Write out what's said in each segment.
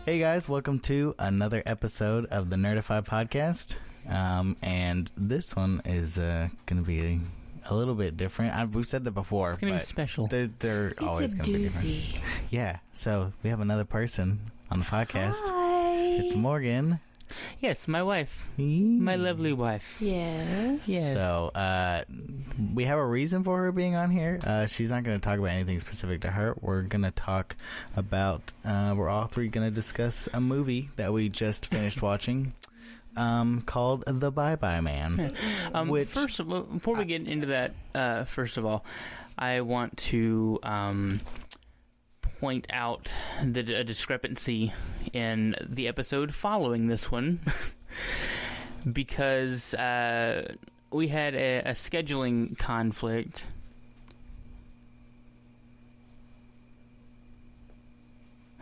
Hey guys, welcome to another episode of the Nerdify Podcast. And this one is going to be a little bit different. We've said that before. It's going to be special. They're always going to be different. Yeah, so we have another person on the podcast. Hi. It's Morgan. Yes, my wife. My lovely wife. Yes. So, we have a reason for her being on here. She's not going to talk about anything specific to her. We're going to talk about, we're all three going to discuss a movie that we just finished watching, called The Bye-Bye Man. First of all, before we get into that, first of all, I want to, point out a discrepancy in the episode following this one because we had a scheduling conflict.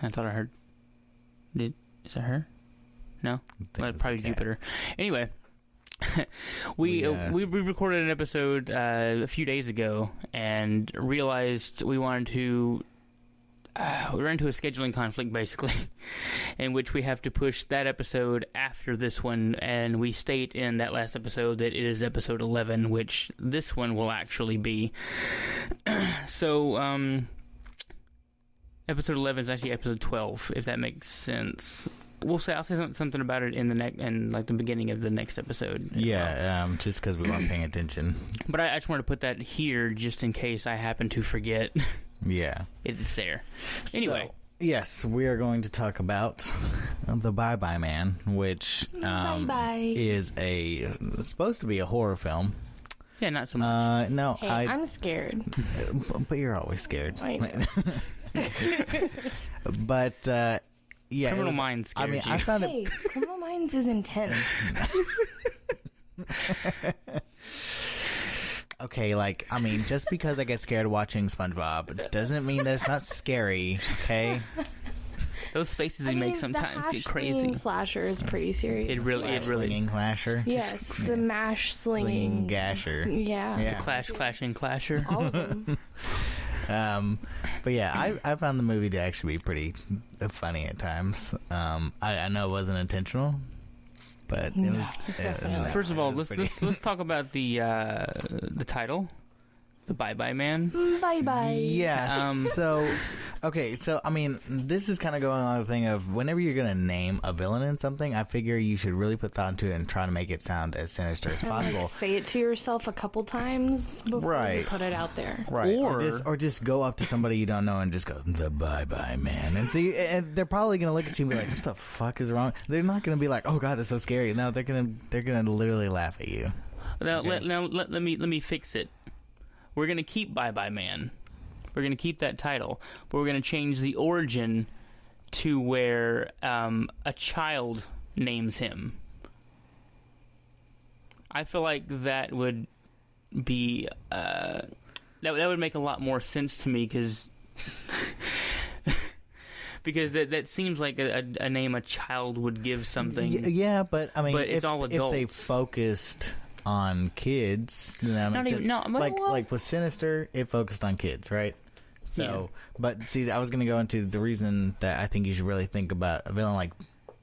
That's what I heard. Is that her? No? Well, probably Jupiter. Anyway, we recorded an episode a few days ago and realized we wanted to we ran into a scheduling conflict, basically, in which we have to push that episode after this one, and we state in that last episode that it is episode 11, which this one will actually be. So, episode 11 is actually episode 12, if that makes sense. I'll say something about it in the beginning of the next episode. Yeah, just because we weren't paying attention. But I just wanted to put that here just in case I happen to forget. Yeah. It's there. Anyway. So, yes, we are going to talk about The Bye-Bye Man, which is supposed to be a horror film. Yeah, not so much. No, hey, I'm scared. But you're always scared. I know. But, yeah. Criminal Minds scares you. I found hey, Criminal Minds is intense. Okay, just because I get scared watching SpongeBob doesn't mean that it's not scary, okay? Those faces he makes sometimes get crazy. The slasher is pretty serious. It really Slinging Clasher? Yes, the mash slinging Gasher. Yeah. The clashing Clasher. All of them. But yeah, I found the movie to actually be pretty funny at times. I know it wasn't intentional, but it was. First of all, let's talk about the title, The Bye-Bye Man. Bye-bye. Yeah. This is kind of going on the thing of whenever you're going to name a villain in something, I figure you should really put thought into it and try to make it sound as sinister as possible. Say it to yourself a couple times before you put it out there. Right. Or just go up to somebody you don't know and just go, The Bye-Bye Man. And see, and they're probably going to look at you and be like, what the fuck is wrong? They're not going to be like, oh God, that's so scary. No, they're going to literally laugh at you. Now, let me fix it. We're going to keep Bye-Bye Man. We're going to keep that title, but we're going to change the origin to where a child names him. I feel like that would be that would make a lot more sense to me because that seems like a name a child would give something. Yeah, but I mean, but it's all adults. If they focused on kids, then that makes sense. Like with Sinister, it focused on kids, right? So, but see, I was going to go into the reason that I think you should really think about a villain like.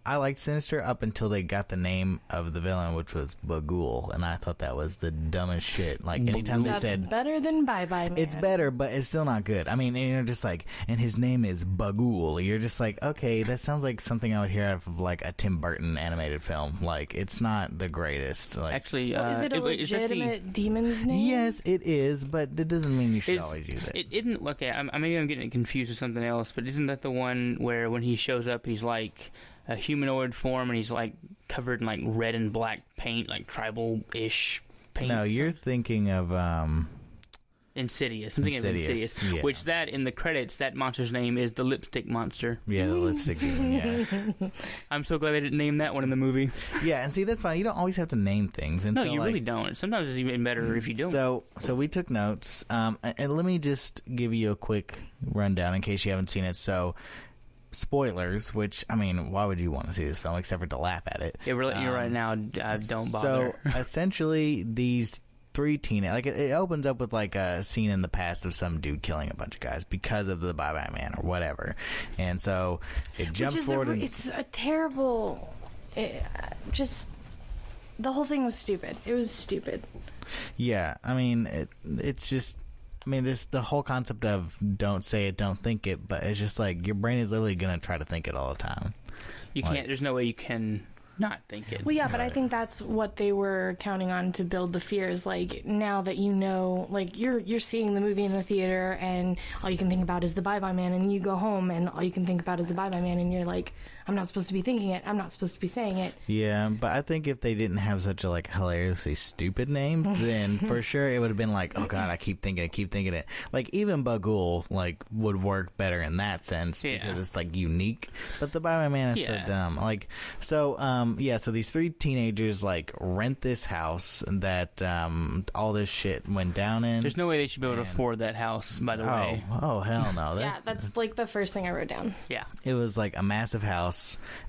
I liked Sinister up until they got the name of the villain, which was Bagul, and I thought that was the dumbest shit. Like, anytime they said... better than Bye-Bye Man. It's better, but it's still not good. I mean, you're just like, and his name is Bagul. You're just like, okay, that sounds like something I would hear out of, like, a Tim Burton animated film. Like, it's not the greatest. Like, actually, is it a legitimate demon's name? Yes, it is, but it doesn't mean you should always use it. It isn't... Okay, maybe I'm getting confused with something else, but isn't that the one where when he shows up, he's like... a humanoid form, and he's like covered in like red and black paint, like tribal-ish paint. No, you're thinking of Insidious. I'm thinking of Insidious. Yeah. Which that in the credits, that monster's name is the Lipstick Monster. Yeah, the Lipstick Demon. Yeah. I'm so glad they didn't name that one in the movie. Yeah, and see, that's fine. You don't always have to name things. And no, you really don't. Sometimes it's even better if you don't. So we took notes, and let me just give you a quick rundown in case you haven't seen it. So. Spoilers, which, I mean, why would you want to see this film except for to laugh at it? It really, you're right now, don't bother. So, essentially, these three teenage, like it opens up with like a scene in the past of some dude killing a bunch of guys because of the Bye-Bye Man or whatever, and so it jumps forward. It's a terrible. Just the whole thing was stupid. It was stupid. Yeah, I mean it's just. I mean, the whole concept of don't say it, don't think it, but it's just like your brain is literally going to try to think it all the time. You can't, there's no way you can not think it. Well, yeah, but I think that's what they were counting on to build the fears. Like, now that you know, like, you're seeing the movie in the theater and all you can think about is the Bye-Bye Man, and you go home and all you can think about is the Bye-Bye Man, and you're like, I'm not supposed to be thinking it. I'm not supposed to be saying it. Yeah, but I think if they didn't have such a like hilariously stupid name, then for sure it would have been like, oh god, I keep thinking it. Like even Bagul like would work better in that sense because it's like unique. But the Bye-Bye Man is so dumb. Like so these three teenagers like rent this house that all this shit went down in. There's no way they should be able to afford that house, by the way. Oh hell no. Yeah, that's like the first thing I wrote down. Yeah. It was like a massive house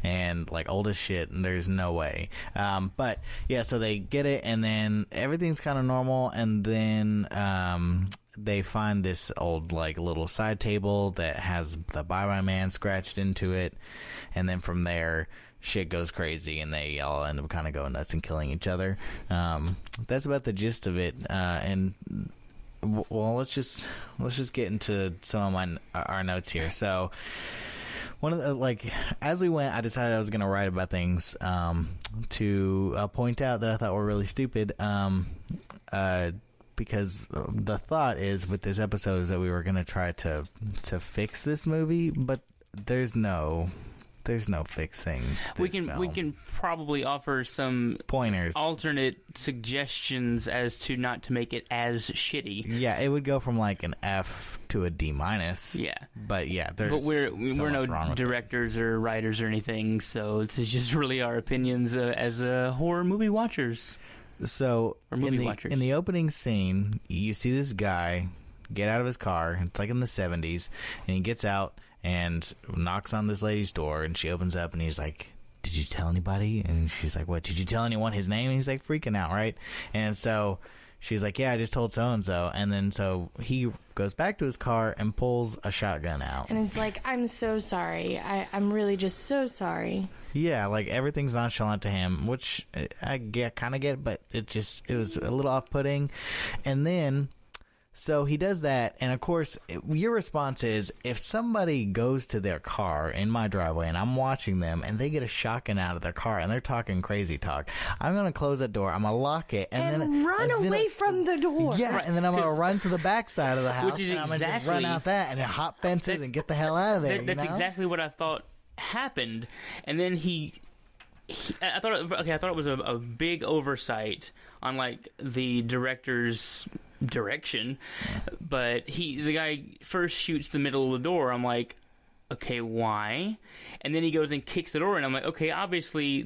and like old as shit, and there's no way. But yeah, so they get it, and then everything's kind of normal, and then they find this old like little side table that has the Bye-Bye Man scratched into it, and then from there shit goes crazy, and they all end up kind of going nuts and killing each other. That's about the gist of it. And well, let's just get into some of our notes here. So. One of the, like, as we went, I decided I was going to write about things to point out that I thought were really stupid. Because the thought is with this episode is that we were going to try to fix this movie, but there's no fixing this film. We can probably offer some pointers, alternate suggestions as to not to make it as shitty. Yeah, it would go from like an F to a D-. Yeah, but yeah, we're no directors or writers or anything, so it's just really our opinions as horror movie watchers. So in the opening scene, you see this guy get out of his car. It's like in the 70s, and he gets out and knocks on this lady's door, and she opens up, and he's like, did you tell anybody? And she's like, what, did you tell anyone his name? And he's like freaking out, right? And so she's like, yeah, I just told so-and-so. And then so he goes back to his car and pulls a shotgun out. And he's like, I'm so sorry. I'm really just so sorry. Yeah, like everything's nonchalant to him, which I kind of get, but it was a little off-putting. And then... so he does that, and of course, your response is, if somebody goes to their car in my driveway and I'm watching them and they get a shotgun out of their car and they're talking crazy talk, I'm going to close that door, I'm going to lock it, and then run away from the door. Yeah, right. And then I'm going to run to the back side of the house, and I'm going to just run out that and hop fences and get the hell out of there. That's exactly what I thought happened, and then I thought it was a big oversight on like the director's direction, but the guy first shoots the middle of the door. I'm like, okay, why? And then he goes and kicks the door, and I'm like, okay, obviously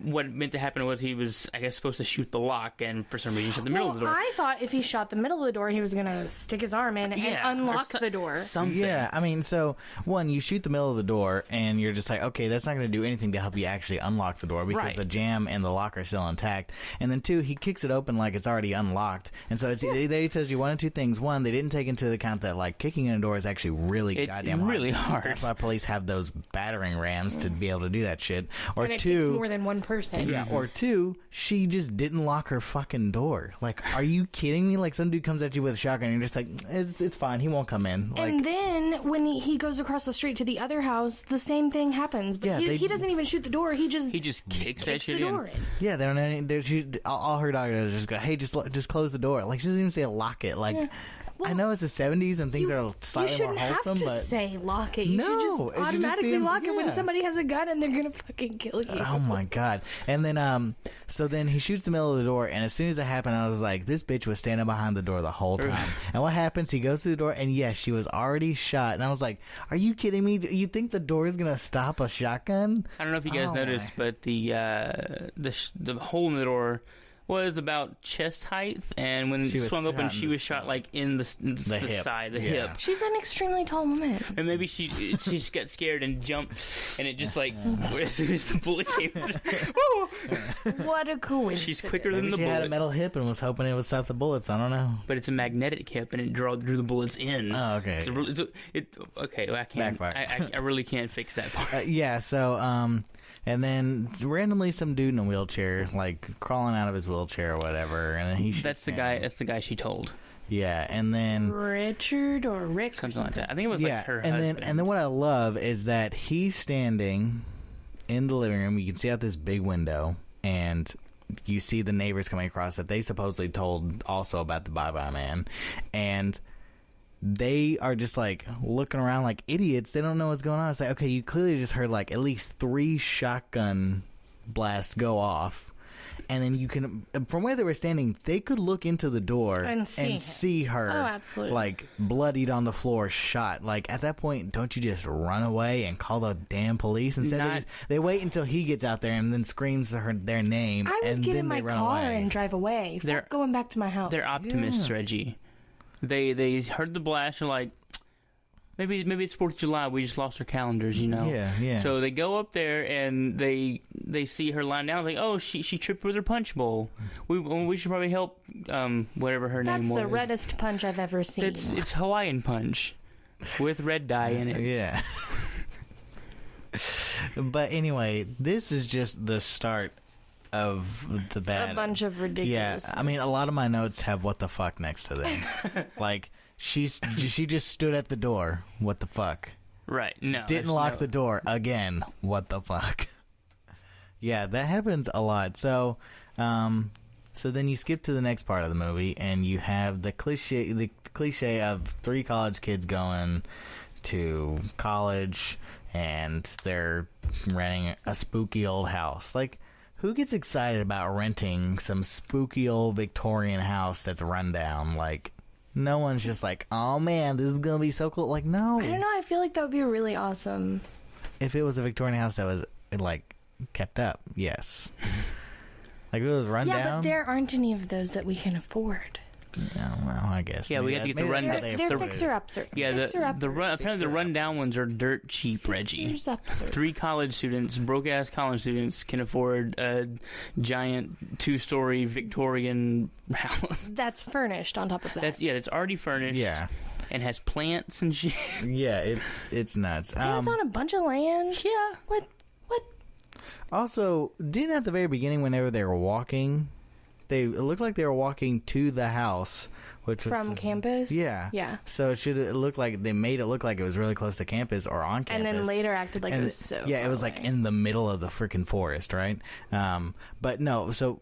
what meant to happen was he was, I guess, supposed to shoot the lock, and for some reason shot the middle of the door. I thought if he shot the middle of the door, he was gonna stick his arm in and unlock the door. Something. Yeah, I mean, so one, you shoot the middle of the door, and you're just like, okay, that's not gonna do anything to help you actually unlock the door because the jamb and the lock are still intact. And then two, he kicks it open like it's already unlocked, and so he tells you one of two things. One, they didn't take into account that like kicking in a door is actually really goddamn hard. Really hard. That's why police have those battering rams to be able to do that shit. Or and it two, takes more than one person. Yeah. Or two, she just didn't lock her fucking door. Like, are you kidding me? Like, some dude comes at you with a shotgun, and you're just like, it's fine. He won't come in. Like, and then when he goes across the street to the other house, the same thing happens. But he doesn't even shoot the door. He just kicks that shit in. Yeah, they don't. All her daughter does is just go, hey, just close the door. Like, she doesn't even say lock it. Like. Yeah. Well, I know it's the 70s and things are slightly more wholesome, but... you shouldn't have to say lock it. You should just automatically lock it when somebody has a gun and they're going to fucking kill you. Oh, my God. And then, so then he shoots the middle of the door, and as soon as that happened, I was like, this bitch was standing behind the door the whole time. And what happens? He goes to the door, and yes, she was already shot. And I was like, are you kidding me? You think the door is going to stop a shotgun? I don't know if you guys noticed, but the hole in the door was about chest height, and when it swung open, she was shot like in the side, the hip. She's an extremely tall woman. And maybe she got scared and jumped, and it just like as soon as the bullet came. What a coincidence! She's quicker than the bullet. She had a metal hip and was hoping it would stop the bullets. I don't know. But it's a magnetic hip, and it drew the bullets in. Oh, okay. Okay. Well, I can't. I really can't fix that part. Yeah. So and then randomly some dude in a wheelchair, like crawling out of his wheelchair or whatever, and then he. That's the guy. That's the guy she told. Yeah, and then Richard or Rick, something like that. I think it was like her husband. And then what I love is that he's standing in the living room. You can see out this big window, and you see the neighbors coming across that they supposedly told also about the Bye-Bye Man, and they are just like looking around like idiots. They don't know what's going on. It's like, okay, you clearly just heard like at least 3 shotgun blasts go off, and then you can, from where they were standing, they could look into the door and see her. Oh, absolutely. Like bloodied on the floor, shot. Like at that point, don't you just run away and call the damn police? Instead, they wait until he gets out there and then screams their name. I would and get then in my car and drive away. Fuck going back to my house. They're optimists, Reggie. They heard the blast and like, maybe it's 4th of July. We just lost our calendars, you know. Yeah. So they go up there and they see her lying down. Like, oh, she tripped with her punch bowl. We should probably help. Whatever her name was. That's the reddest punch I've ever seen. It's Hawaiian punch with red dye in it. Yeah. But anyway, this is just the start of the bad. A bunch of ridiculous. Yeah, I mean, a lot of my notes have "what the fuck" next to them. Like she just stood at the door. What the fuck? Right. No. Didn't lock the door again. What the fuck? Yeah, that happens a lot. So, so then you skip to the next part of the movie, and you have the cliche of 3 college kids going to college, and they're renting a spooky old house. Like, who gets excited about renting some spooky old Victorian house that's run down? Like, no one's just like, oh man, this is gonna be so cool. Like, no. I don't know. I feel like that would be really awesome. If it was a Victorian house that was like kept up, yes. Like, if it was run down. Yeah, but there aren't any of those that we can afford. Yeah, well, I guess. Yeah, we have to get the rundown. They're fixer-uppers. Yeah, apparently the rundown ones are dirt cheap, Reggie. 3 college students, broke-ass college students, can afford a giant 2-story Victorian house. That's furnished on top of that. It's already furnished. Yeah. And has plants and shit. Yeah, it's nuts. And it's on a bunch of land. Yeah. What? Also, didn't at the very beginning, whenever they were walking, it looked like they were walking to the house, which was from campus. Yeah. So it looked like they made it look like it was really close to campus or on campus, and then later acted like it was so. Yeah, it was like in the middle of the freaking forest, right? But no. So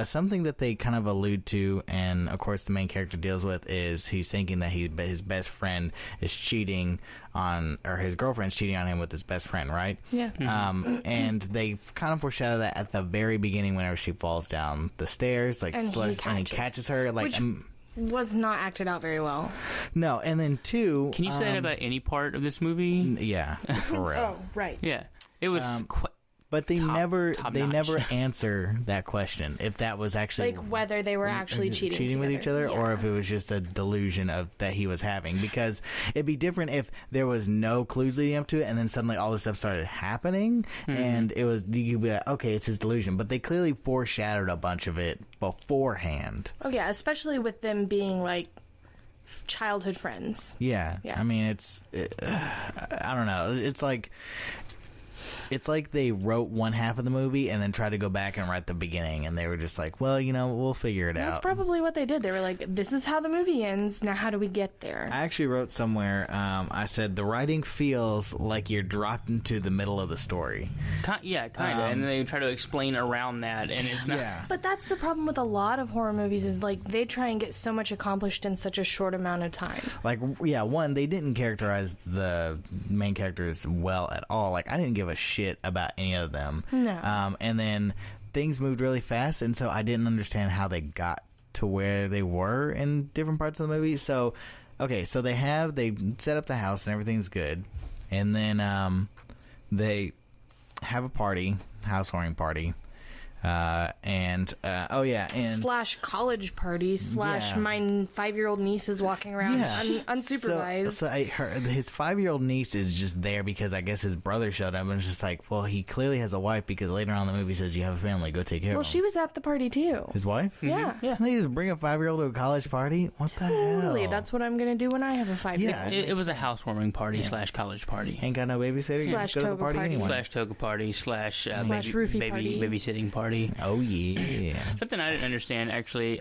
something that they kind of allude to, and of course the main character deals with, is he's thinking that his best friend is cheating on, or his girlfriend's cheating on him with his best friend, right? Yeah. And they kind of foreshadow that at the very beginning, whenever she falls down the stairs, like, and he catches her, like. Which was not acted out very well. No, and then 2. Can you say that about any part of this movie? Yeah, for real. Oh, right. Yeah, it was. But they never answer that question, if that was actually like whether they were actually cheating with each other, or if it was just a delusion that he was having. Because it'd be different if there was no clues leading up to it, and then suddenly all this stuff started happening, and it was, you'd be like, okay, it's his delusion. But they clearly foreshadowed a bunch of it beforehand. Oh yeah, especially with them being like childhood friends. Yeah. I mean, I don't know. It's like they wrote one half of the movie and then tried to go back and write the beginning, and they were just like, well, we'll figure it out. That's probably what they did. They were like, this is how the movie ends, now how do we get there? I actually wrote somewhere, I said, the writing feels like you're dropped into the middle of the story. Yeah, kind of. And they try to explain around that, and it's not... Yeah. But that's the problem with a lot of horror movies, is like, they try and get so much accomplished in such a short amount of time. Like, yeah, one, they didn't characterize the main characters well at all. Like, I didn't give a shit about any of them. No. And then things moved really fast, and so I didn't understand how they got to where they were in different parts of the movie. So, okay, so they set up the house and everything's good, and then they have a party, housewarming party. and slash college party slash my 5-year-old niece is walking around unsupervised. So his 5-year-old niece is just there because I guess his brother showed up and it's just like, well, he clearly has a wife because later on in the movie says you have a family, go take care of him. Well, she was at the party too. His wife? Yeah. Yeah. They just bring a 5-year-old to a college party? What the hell? That's what I'm going to do when I have a 5-year-old. Yeah, it was a housewarming party slash college party. Ain't got no babysitter? Slash you just go to the toga party party. anyway. Slash toga party slash roofie party. babysitting party. Oh, yeah. Something I didn't understand, actually.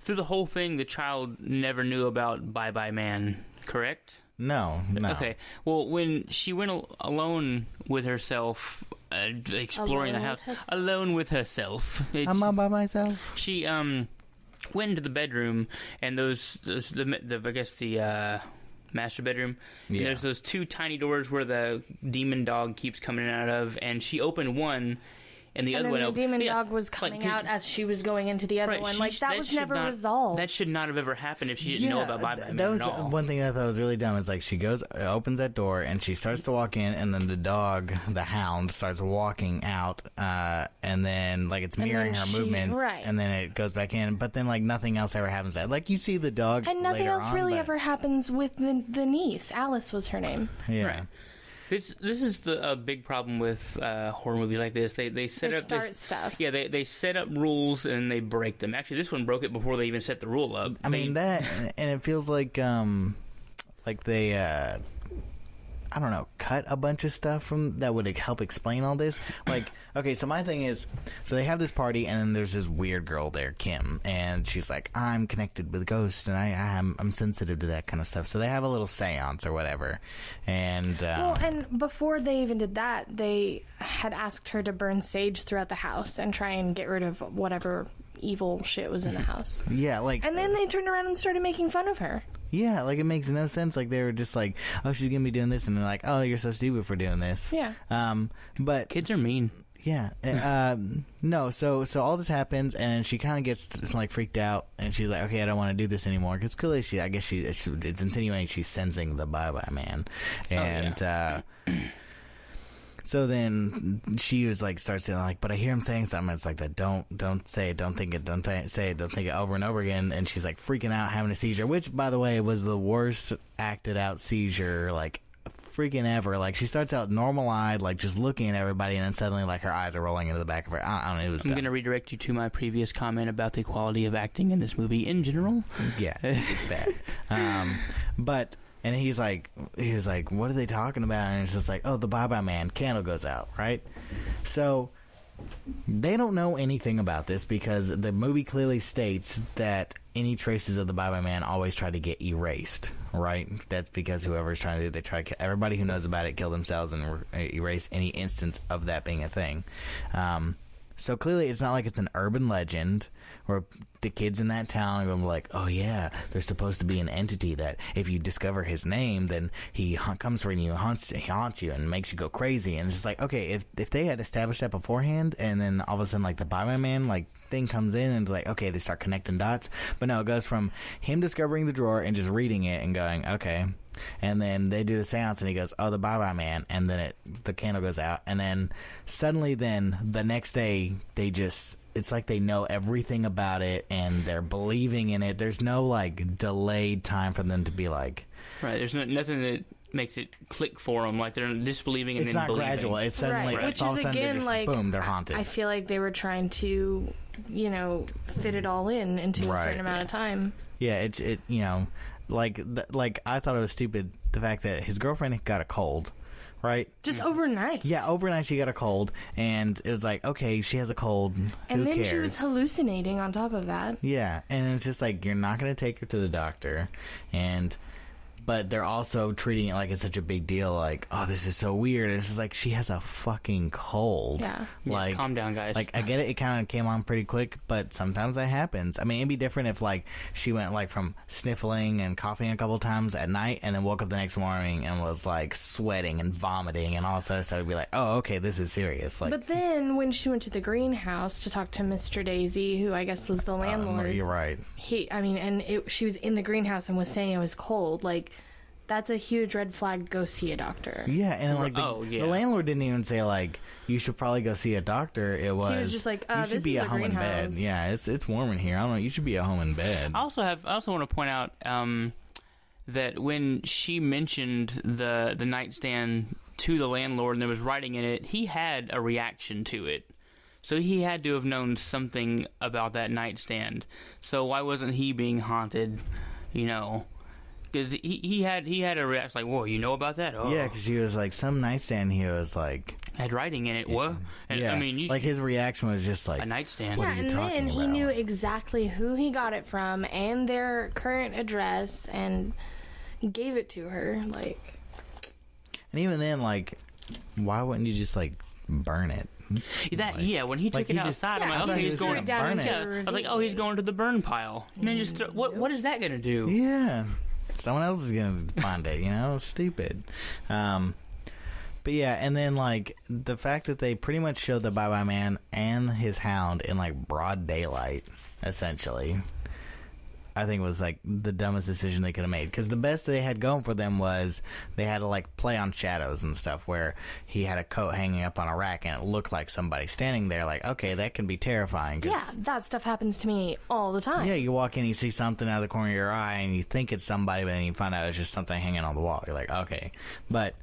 Through the whole thing, the child never knew about Bye Bye Man, correct? No. Okay. Well, when she went alone with herself, exploring the house, alone with herself. I'm all by myself. She went into the bedroom, and the master bedroom. Yeah. And there's those 2 tiny doors where the demon dog keeps coming out of, and she opened one. And the other one, the demon dog was coming out as she was going into the other one. That was never resolved. That should not have ever happened if she didn't know about Bye Bye Man. That was one thing I thought was really dumb. Is like she opens that door, and she starts to walk in, and then the dog, the hound, starts walking out, and then it's mirroring her movements, and then it goes back in. But then nothing else ever happens. You see the dog, and nothing else really ever happens with the niece. Alice was her name. Yeah. Right. This is a big problem with horror movies like this. They start stuff. Yeah, they set up rules and they break them. Actually, this one broke it before they even set the rule up. I mean that, and it feels like they I don't know, cut a bunch of stuff from that would help explain all this. Okay, so my thing is, so they have this party, and then there's this weird girl there, Kim, and she's like, I'm connected with ghosts, and I'm sensitive to that kind of stuff. So they have a little seance or whatever, and and before they even did that, they had asked her to burn sage throughout the house and try and get rid of whatever evil shit was in the house. Yeah, and then they turned around and started making fun of her. Yeah, it makes no sense. They were just like, oh, she's gonna be doing this, and they're like, oh, you're so stupid for doing this. Yeah. But kids are mean. Yeah. No. So all this happens, and she kind of gets freaked out, and she's like, okay, I don't want to do this anymore, because clearly it's insinuating she's sensing the Bye Bye Man, and so then she was starts saying but I hear him saying something. It's that don't say it, don't think it, say it, don't think it over and over again. And she's freaking out, having a seizure, which by the way was the worst acted out seizure freaking ever. She starts out normal-eyed, just looking at everybody, and then suddenly her eyes are rolling into the back of her. I don't know. I'm going to redirect you to my previous comment about the quality of acting in this movie in general. Yeah, it's bad. But. And he was like, what are they talking about? And it's just oh, the Bye Bye Man, candle goes out, right? So they don't know anything about this because the movie clearly states that any traces of the Bye Bye Man always try to get erased, right? That's because whoever's trying to do it, they try to everybody who knows about it kill themselves and erase any instance of that being a thing. So clearly it's not like it's an urban legend where the kids in that town are going to be like, oh yeah, there's supposed to be an entity that if you discover his name, then he comes for you, he haunts you and makes you go crazy. And it's just okay, if they had established that beforehand, and then all of a sudden the Bye Bye Man thing comes in, and it's okay, they start connecting dots. But no, it goes from him discovering the drawer and just reading it and going, okay. And then they do the seance, and he goes, oh, the Bye Bye Man, and then the candle goes out, and then suddenly the next day it's they know everything about it, and they're believing in it. There's no delayed time for them to be right, there's nothing that makes it click for them, they're disbelieving and it's then believing. It's not gradual, it's suddenly which all is of a sudden again boom, they're haunted. I feel they were trying to fit it all into a certain amount of time. Yeah, it I thought it was stupid, the fact that his girlfriend got a cold, right? Just overnight. Yeah, overnight she got a cold, and it was okay, she has a cold, and then cares? She was hallucinating on top of that. Yeah, and it's just you're not going to take her to the doctor, but they're also treating it it's such a big deal, oh, this is so weird. And it's just she has a fucking cold. Yeah. Calm down, guys. I get it kind of came on pretty quick, but sometimes that happens. I mean, it'd be different if she went from sniffling and coughing a couple times at night, and then woke up the next morning and was sweating and vomiting and all this other stuff. It'd be oh, okay, this is serious. But then when she went to the greenhouse to talk to Mr. Daisy, who I guess was the landlord. You're right. She was in the greenhouse and was saying it was cold. that's a huge red flag. Go see a doctor. Yeah, and like the landlord didn't even say like you should probably go see a doctor. It was, he was just like, you should be at home in bed. Yeah, it's warm in here. I don't know. You should be at home in bed. I also want to point out that when she mentioned the nightstand to the landlord and there was writing in it, he had a reaction to it. So he had to have known something about that nightstand. So why wasn't he being haunted? You know, because he had a reaction like, "Whoa, you know about that?" Oh. Yeah, because she was like, some nightstand here was like had writing in it. What? And yeah, I mean, like his reaction was just like a nightstand. Yeah, and then he knew exactly who he got it from and their current address and gave it to her. Like, and even then, like, why wouldn't you just like burn it? When he took it outside, I'm like, okay, he's going to burn it. I was like, oh, he's going to the burn pile. And then just what is that going to do? Yeah, someone else is going to find it. You know, stupid. But yeah, and then like the fact that they pretty much showed the Bye-Bye Man and his hound in like broad daylight, essentially, I think was like the dumbest decision they could have made. Because the best they had going for them was they had to like play on shadows and stuff, where he had a coat hanging up on a rack and it looked like somebody standing there. Like, okay, that can be terrifying. Yeah, that stuff happens to me all the time. Yeah, you walk in, you see something out of the corner of your eye and you think it's somebody, but then you find out it's just something hanging on the wall. You're like, okay. But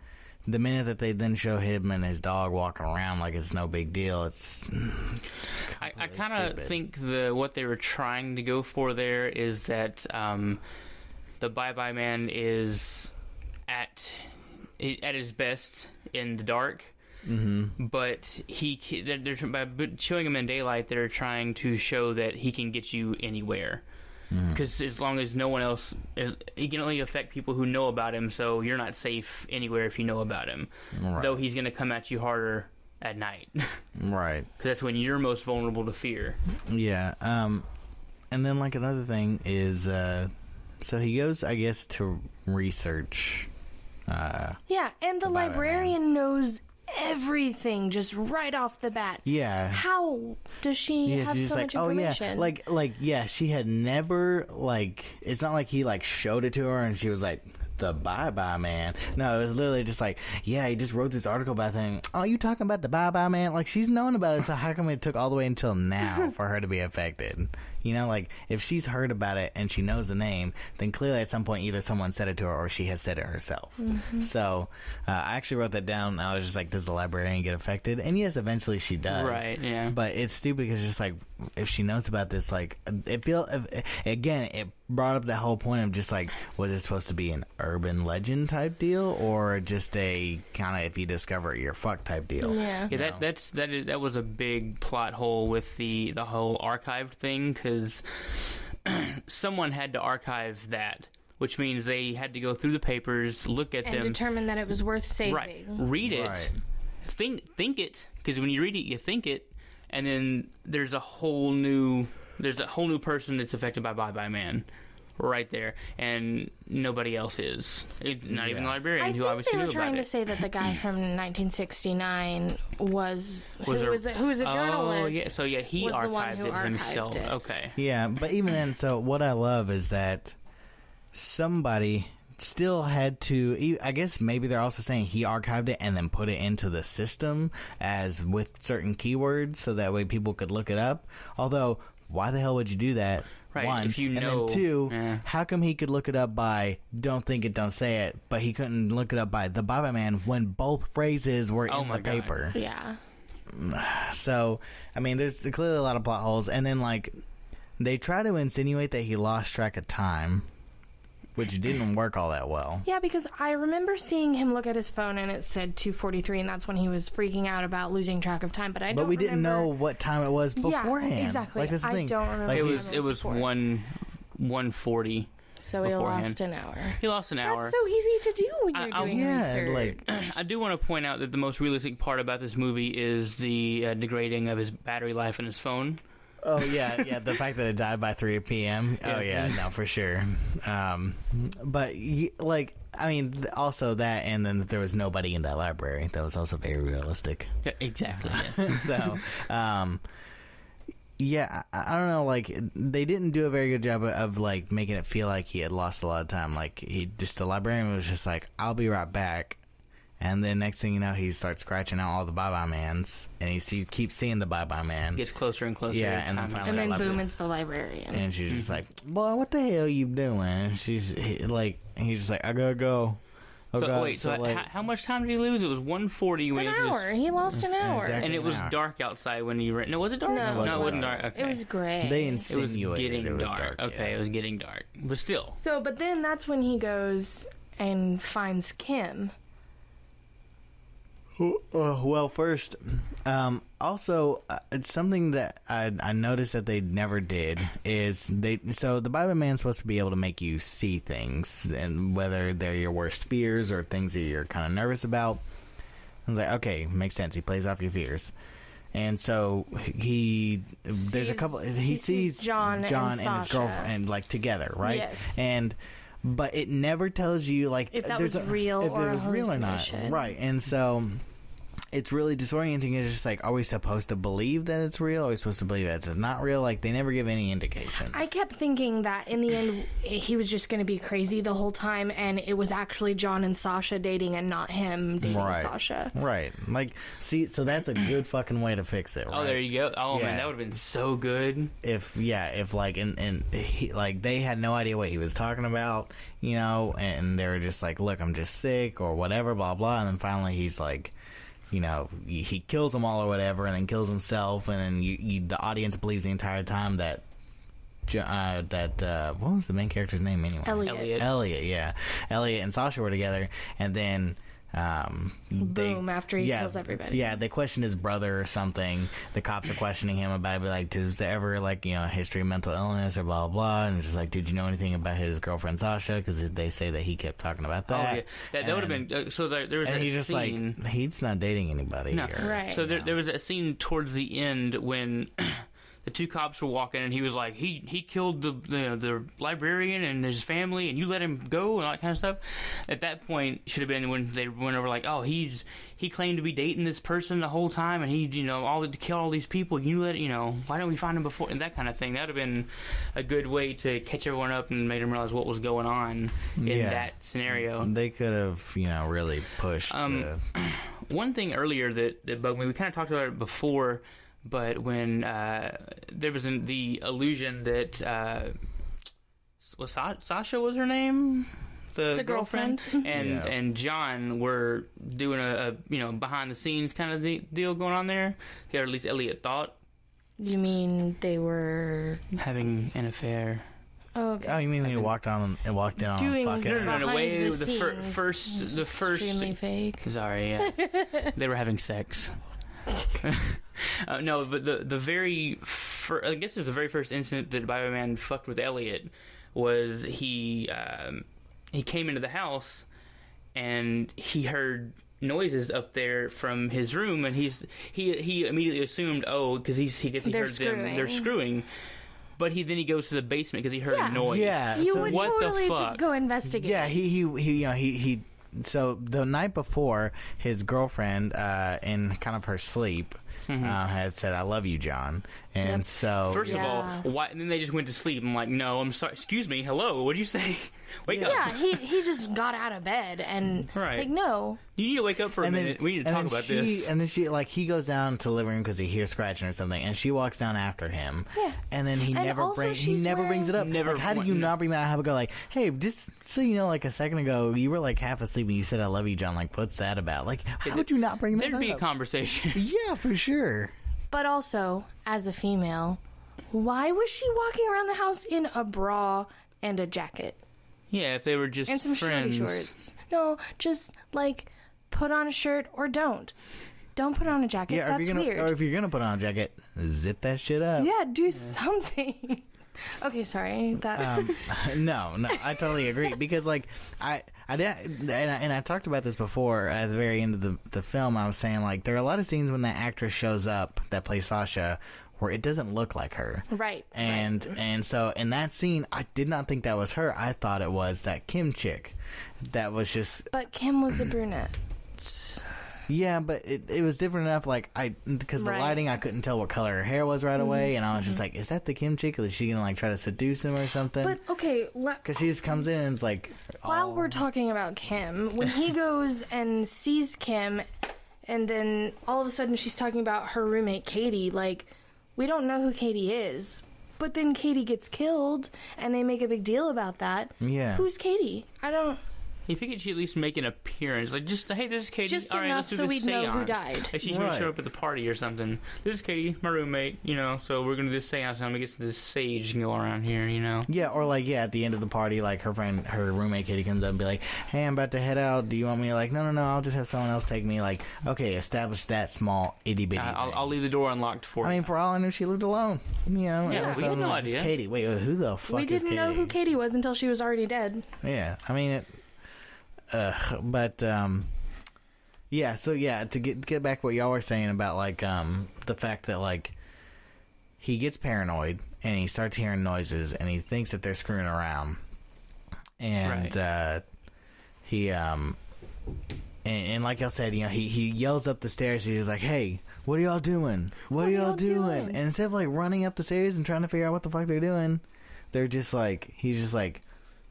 the minute that they then show him and his dog walking around like it's no big deal, it's I kind of think what they were trying to go for there is that the Bye-Bye Man is at his best in the dark, but by showing him in daylight, they're trying to show that he can get you anywhere. Because as long as no one else, he can only affect people who know about him, so you're not safe anywhere if you know about him. Right. Though he's going to come at you harder at night. Right. Because that's when you're most vulnerable to fear. Yeah. And then, like, another thing is, so he goes, I guess, to research. Yeah, and the librarian knows everything just right off the bat. Yeah. How does she have so much information? Oh, yeah. Like, she had never, like, it's not like he, like, showed it to her and she was like, the Bye-Bye Man. No, it was literally just like, yeah, he just wrote this article about thing. Oh, you talking about the Bye-Bye Man? Like, she's known about it, so how come it took all the way until now for her to be affected? You know, like, if she's heard about it and she knows the name, then clearly at some point either someone said it to her or she has said it herself. So, I actually wrote that down. I was just like, does the librarian get affected? And yes, eventually she does. Right, yeah. But it's stupid because it's just like, if she knows about this, like, it brought up that whole point of just like, was it supposed to be an urban legend type deal or just a kind of if you discover it, you're fucked type deal? Yeah, that was a big plot hole with the whole archived thing, because someone had to archive that, which means they had to go through the papers, look at them, and determine that it was worth saving. Right, read it, think it, because when you read it, you think it, and then there's a whole new person that's affected by Bye-Bye Man right there, and nobody else is. Not even the librarian, who obviously knew about it. They were trying to say that the guy from 1969 who was a journalist. Oh, yeah. So, yeah, he archived it himself. Okay. Yeah, but even then, so what I love is that somebody still had to, I guess maybe they're also saying he archived it and then put it into the system as with certain keywords so that way people could look it up. Although, why the hell would you do that? Right, one, if you know, and then two, how come he could look it up by don't think it, don't say it, but he couldn't look it up by the Bye-Bye Man when both phrases were in the paper? Yeah. So, I mean, there's clearly a lot of plot holes, and then, like, they try to insinuate that he lost track of time, which didn't work all that well. Yeah, because I remember seeing him look at his phone and it said 2:43, and that's when he was freaking out about losing track of time. But we didn't know what time it was beforehand. Yeah, exactly. Like, that's the thing. Don't remember. Like, it was 1:40. So he lost an hour. He lost an hour. That's so easy to do when you're doing research. I do want to point out that the most realistic part about this movie is the degrading of his battery life in his phone. Oh, yeah, the fact that it died by 3 p.m. Oh, yeah, no, for sure. But, like, I mean, also that, and then that there was nobody in that library. That was also very realistic. Yeah, exactly. So, Yeah, I don't know, like, they didn't do a very good job of like, making it feel like he had lost a lot of time. Like, the librarian was just like, I'll be right back. And then next thing you know, he starts scratching out all the Bye-Bye Mans, and he keeps seeing the Bye-Bye Man. Gets closer and closer. Yeah, and then finally... And then boom, it's the librarian. And she's just like, boy, what the hell are you doing? And he's just like, I gotta go. Oh, so God. wait, so like, how much time did he lose? It was 1:40 when an hour. He lost an hour. Exactly. And it was dark outside when he ran. No, was it dark? No, it wasn't dark. Okay. It was gray. They insinuated it was getting dark. Okay, it was getting dark. But still. So, but then that's when he goes and finds Kim. Well, first, also, it's something that I noticed that they never did is so the Bye-Bye Man's supposed to be able to make you see things, and whether they're your worst fears or things that you're kind of nervous about. I was like, okay, makes sense. He plays off your fears. And so he sees John and his girlfriend like together, right? Yes. But it never tells you like if that was real or it was real or not, right? And so it's really disorienting. It's just like, are we supposed to believe that it's real? Are we supposed to believe that it's not real? Like, they never give any indication. I kept thinking that in the end he was just going to be crazy the whole time, and it was actually John and Sasha dating and not him dating Sasha. Right. Like, see, so that's a good fucking way to fix it, right? Oh, there you go. Oh, yeah. Man, that would have been so good. If like, and he, like, they had no idea what he was talking about, you know, and they were just like, look, I'm just sick or whatever, blah, blah. And then finally he's like, you know, he kills them all or whatever, and then kills himself, and then the audience believes the entire time that what was the main character's name anyway? Elliot, yeah. Elliot and Sasha were together, and then boom, after he kills everybody. Yeah, they questioned his brother or something. The cops are questioning him about it, like, was there ever, like, you know, a history of mental illness or blah, blah, blah, and just like, did you know anything about his girlfriend Sasha? Because they say that he kept talking about that. Oh, yeah. That would have been, so there was that he's just scene. Like, he's not dating anybody. No. Right. So there was that scene towards the end when the two cops were walking, and he was like, he killed the librarian and his family, and you let him go, and all that kind of stuff. At that point, should have been when they went over like, oh, he claimed to be dating this person the whole time, and he, you know, to kill all these people. You let, you know, why don't we find him before? And that kind of thing. That would have been a good way to catch everyone up and make them realize what was going on in that scenario. They could have, you know, really pushed. One thing earlier that bugged me, we kind of talked about it before. But when there was the illusion that was Sasha was her name, the girlfriend, and John were doing a you know, behind the scenes kind of deal going on there, or at least Elliot thought. You mean they were having an affair? Oh, okay. Oh, you mean they walked in on fucking? No, way the first extremely fake. Sorry, yeah, they were having sex. No, but the very I guess it was the very first incident that Bye-Bye Man fucked with Elliot was he came into the house and he heard noises up there from his room, and he immediately assumed, because he heard them, they're screwing. But then he goes to the basement because he heard a noise. Yeah, you would totally just go investigate. Yeah, he so the night before, his girlfriend, in kind of her sleep, had said, "I love you, John." And so, first of all, why? And then they just went to sleep. I'm like, no, I'm sorry. Excuse me. Hello. What'd you say? Wake up. Yeah, he just got out of bed and like, no. You need to wake up for a minute. We need to talk about this. And then he goes down to the living room because he hears scratching or something, and she walks down after him. Yeah. And then he never brings it up. Never. Like, how do you not bring that up? Have a go like, hey, just so you know, like a second ago you were like half asleep and you said, "I love you, John." Like, what's that about? Like, how would you not bring that up? There'd be a conversation. Yeah, for sure. But also, as a female, why was she walking around the house in a bra and a jacket? Yeah, if they were just and some friends. shorty shorts. No, just like put on a shirt or don't. Don't put on a jacket. Yeah, that's weird. Or if you're gonna put on a jacket, zip that shit up. Yeah, do something. Okay, sorry. That No, I totally agree because like I did, and I talked about this before at the very end of the film. I was saying like there are a lot of scenes when that actress shows up that plays Sasha where it doesn't look like her. Right. And so in that scene, I did not think that was her. I thought it was that Kim chick. That was just. But Kim was a brunette. Yeah, but it was different enough. Like because the lighting, I couldn't tell what color her hair was right away, and I was just like, "Is that the Kim chick? Is she gonna like try to seduce him or something?" But okay, because she just comes in and it's like. While we're talking about Kim, when he goes and sees Kim, and then all of a sudden she's talking about her roommate Katie, like we don't know who Katie is. But then Katie gets killed, and they make a big deal about that. Yeah. Who's Katie? I don't... You figured she'd at least make an appearance. Like, just, hey, this is Katie. Just all right, enough let's do so this we'd seance. know who died. Like, she's going to show up at the party or something. This is Katie, my roommate, so we're going to do this seance, and I'm going to get this sage and go around here, Yeah, or, at the end of the party, like, her roommate Katie comes up and be like, hey, I'm about to head out. Do you want me to, no, I'll just have someone else take me. Like, okay, establish that small itty-bitty thing. I'll leave the door unlocked for you. I mean, for all I knew, she lived alone. Yeah, we had no idea. Katie. Wait, who the fuck is Katie? We didn't know who Katie was until she was already dead. Yeah, I mean, to get back what y'all were saying about the fact that he gets paranoid and he starts hearing noises and he thinks that they're screwing around, and and like y'all said, he yells up the stairs. He's like, hey, what are y'all doing? What are y'all doing? And instead of running up the stairs and trying to figure out what the fuck they're doing, they're just he's just like,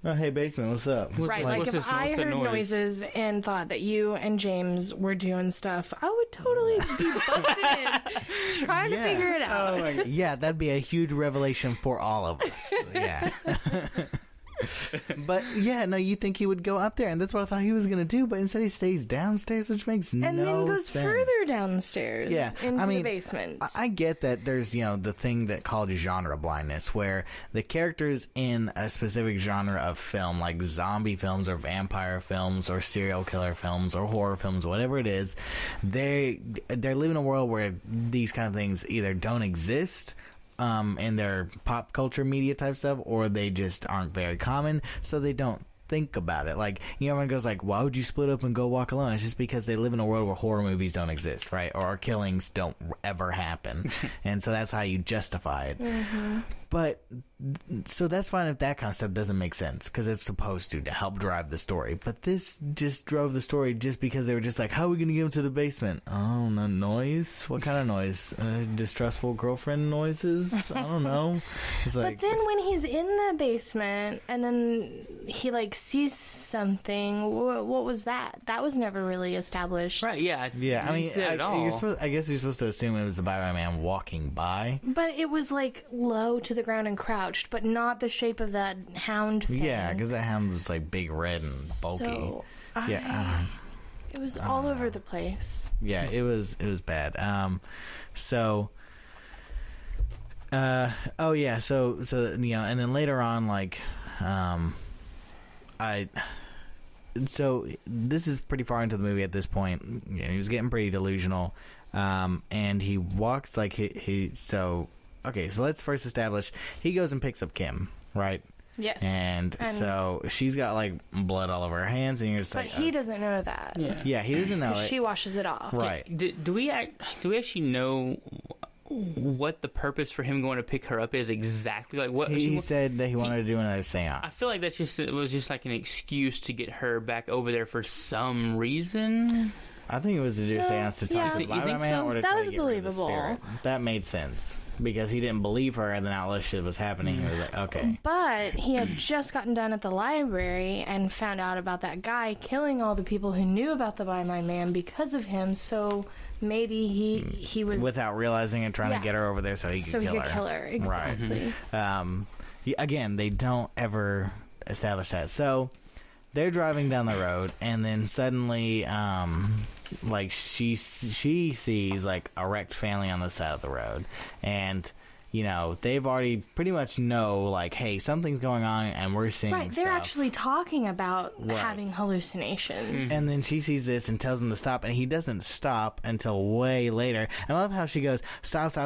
oh, hey, basement, what's up? Right, if I heard noises and thought that you and James were doing stuff, I would totally be busted in trying to figure it out. Oh my God. Yeah, that'd be a huge revelation for all of us. Yeah. But you think he would go up there, and that's what I thought he was going to do, but instead he stays downstairs, which makes no sense. And then goes further downstairs into the basement. I get that there's, the thing that called genre blindness, where the characters in a specific genre of film, like zombie films or vampire films or serial killer films or horror films, whatever it is, they're living in a world where these kind of things either don't exist in their pop culture media type stuff, or they just aren't very common, so they don't think about it. Everyone goes why would you split up and go walk alone? It's just because they live in a world where horror movies don't exist, right? Or killings don't ever happen. And so that's how you justify it. Mm-hmm. But so that's fine if that kind of stuff doesn't make sense, because it's supposed to help drive the story. But this just drove the story just because they were just how are we going to get him to the basement? Oh, no noise? What kind of noise? Distrustful girlfriend noises? I don't know. But then when he's in the basement and then he sees something, what was that? That was never really established. Right, yeah. Yeah, I mean, I guess you're supposed to assume it was the Bye-Bye-Man walking by. But it was low to the ground and crouched, but not the shape of that hound thing. Yeah, because that hound was big, red, and bulky. So, it was all over the place. Yeah, it was bad. So and then later on, so this is pretty far into the movie at this point. He was getting pretty delusional, and he walks Okay, so let's first establish he goes and picks up Kim, right? Yes. And so she's got blood all over her hands, and you're just but he doesn't know that. Yeah, he doesn't know it. She washes it off. Right. Do we actually know what the purpose for him going to pick her up is exactly? What he said that he wanted to do another seance. I feel like it was just an excuse to get her back over there for some reason. I think it was to do a seance to talk to the Bye-Bye-Man, or to that try was to get rid of the believable. spirit. That made sense. Because he didn't believe her, and then all this shit was happening. He was like, okay. But he had just gotten done at the library and found out about that guy killing all the people who knew about the Bye-Bye-Man because of him. So maybe he was, without realizing it, trying to get her over there so he could kill her. Exactly. Right. Again, they don't ever establish that. So they're driving down the road, and then suddenly, she sees a wrecked family on the side of the road, and they've already pretty much know hey, something's going on, and we're seeing stuff. They're actually talking about having hallucinations. Mm-hmm. And then she sees this and tells him to stop, and he doesn't stop until way later. And I love how she goes, stop,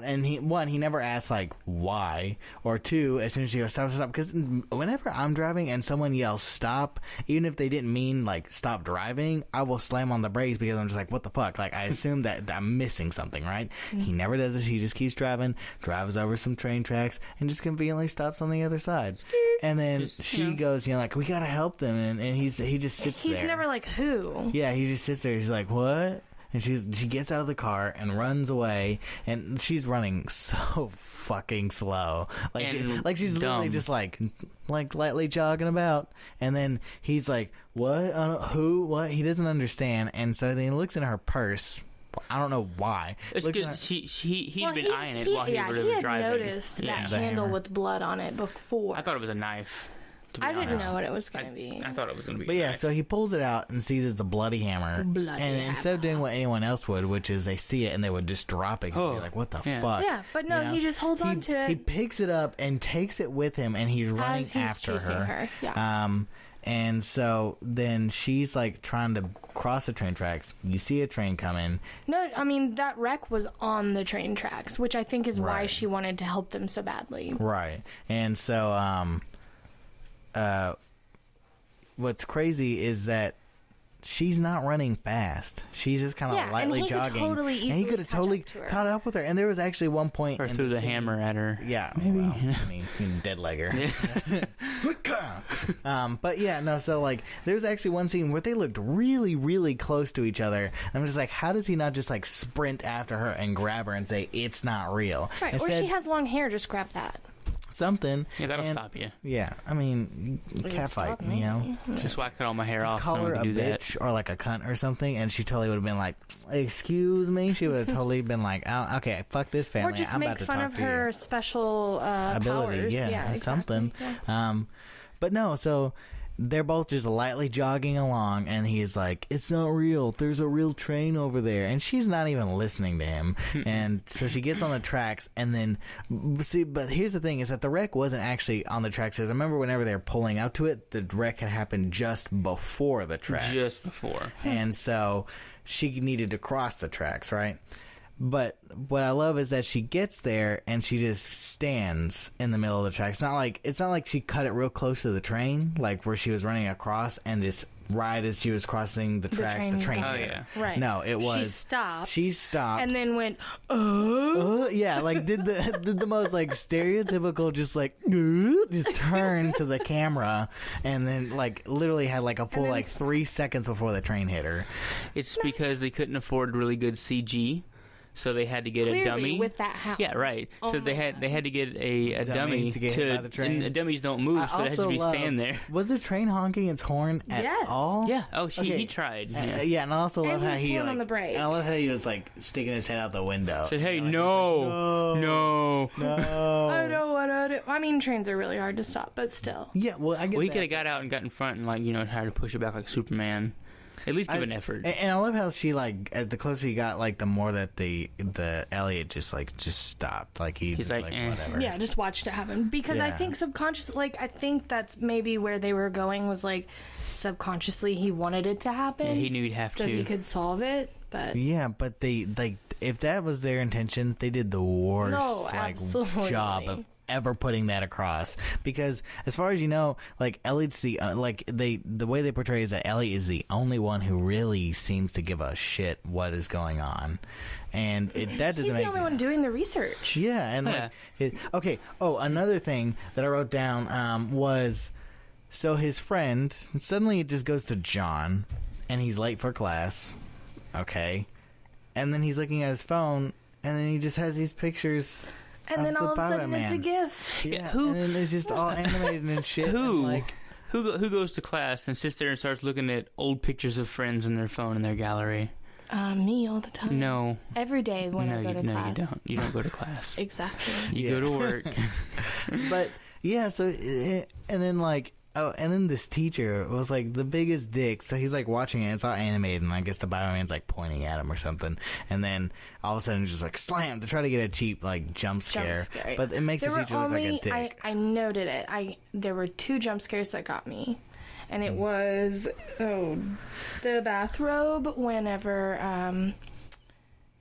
and he never asks why, or two, as soon as she goes stop, because whenever I'm driving and someone yells stop, even if they didn't mean stop driving, I will slam on the brakes, because I'm just what the fuck, I assume that I'm missing something, right? Mm-hmm. He never camera does is he just keeps driving, drives over some train tracks, and just conveniently stops on the other side. And then she goes, like, we gotta help them, and he just sits there. He's never like, who? Yeah, he just sits there. He's like, what? And she gets out of the car and runs away, and she's running so fucking slow, like she's literally just like lightly jogging about. And then he's like, what? Who? What? He doesn't understand, and so then he looks in her purse. I don't know why. It's because he'd been eyeing it while he was driving. He had noticed that handle with blood on it before. I thought it was a knife. I didn't know what it was going to be. I thought it was going to be. But yeah, so he pulls it out and sees it's the bloody hammer. Instead of doing what anyone else would, which is they see it and they would just drop it because they're like, what the fuck? Yeah, but no, he just holds on to it. He picks it up and takes it with him, and he's running after her. Yeah. And so then she's like trying to cross the train tracks. You see a train coming. No, I mean, that wreck was on the train tracks, which I think is why she wanted to help them so badly. Right. And so, what's crazy is that she's not running fast. She's just kind of lightly jogging. And he could have totally caught up with her. And there was actually one point... Or threw the hammer at her. Yeah. Maybe. Well, I mean, dead leg her. But yeah, no, so like, there's actually one scene where they looked really, really close to each other. I'm just like, how does he not just like sprint after her and grab her and say, it's not real? Right. Instead, or she has long hair, just grab that. Something. Yeah, that'll stop you. Yeah, I mean, cat fight, you know. Just whack all my hair off. Just call her a bitch or like a cunt or something, and she totally would have been like, excuse me. She would have totally been like, oh, okay, fuck this family. Or just I'm make about to fun talk of to her you. special ability. powers. Yeah, exactly. something. Yeah. But no, so they're both just lightly jogging along, and he's like, it's not real. There's a real train over there. And she's not even listening to him. And so she gets on the tracks, and then, see, but here's the thing, is that the wreck wasn't actually on the tracks. Because I remember whenever they were pulling up to it, the wreck had happened just before the tracks. Just before. And so she needed to cross the tracks, right? But what I love is that she gets there and she just stands in the middle of the track. It's not like she cut it real close to the train, like where she was running across, and just right as she was crossing the tracks, the train hit her. Right. No, it was She stopped and then went, yeah, like did the most like stereotypical just turn to the camera, and then like literally had like a full like 3 seconds before the train hit her. It's because they couldn't afford really good CG. So they had to get a dummy with that house. Yeah, right. Oh, so they had to get a dummy to get hit by the train. And the dummies don't move, so it has to be standing there. Was the train honking its horn at all? Yeah. Oh, he tried. Yeah, and I also love how he on the brake. And I love how he was like sticking his head out the window. Said, "Hey, no. I don't want to. I mean, trains are really hard to stop, but still. Yeah. Well, I get. Well, he could have got out and got in front and tried to push it back like Superman. At least give an effort. And I love how she like, as the closer he got, like the more that the Elliot just stopped. Like he's like whatever. Yeah, just watched it happen. Because I think subconsciously, I think that's maybe where they were going, was like subconsciously he wanted it to happen. Yeah, he knew he'd have so he could solve it. But yeah, but they if that was their intention, they did the worst job of ever putting that across. Because as far as you know, like Elliot's the way they portray is that Elliot is the only one who really seems to give a shit what is going on, and that doesn't. He's the only one doing the research. Yeah, and okay. Oh, another thing that I wrote down was, so his friend suddenly it just goes to John, and he's late for class. Okay, and then he's looking at his phone, and then he just has these pictures. And then all of a sudden it's a GIF. Yeah, and then it's just all animated and shit. Who goes to class and sits there and starts looking at old pictures of friends in their phone in their gallery? Me all the time. No. Every day when I go to class. No, you don't. You don't go to class. Exactly. You go to work. But, yeah, so, and then, like, and then this teacher was like the biggest dick. So he's like watching it. It's all animated, and I guess the Bioman's like pointing at him or something. And then all of a sudden, just like slam to try to get a cheap like jump scare. But it makes the teacher look like a dick. I noted it. There were 2 jump scares that got me, and it was the bathrobe whenever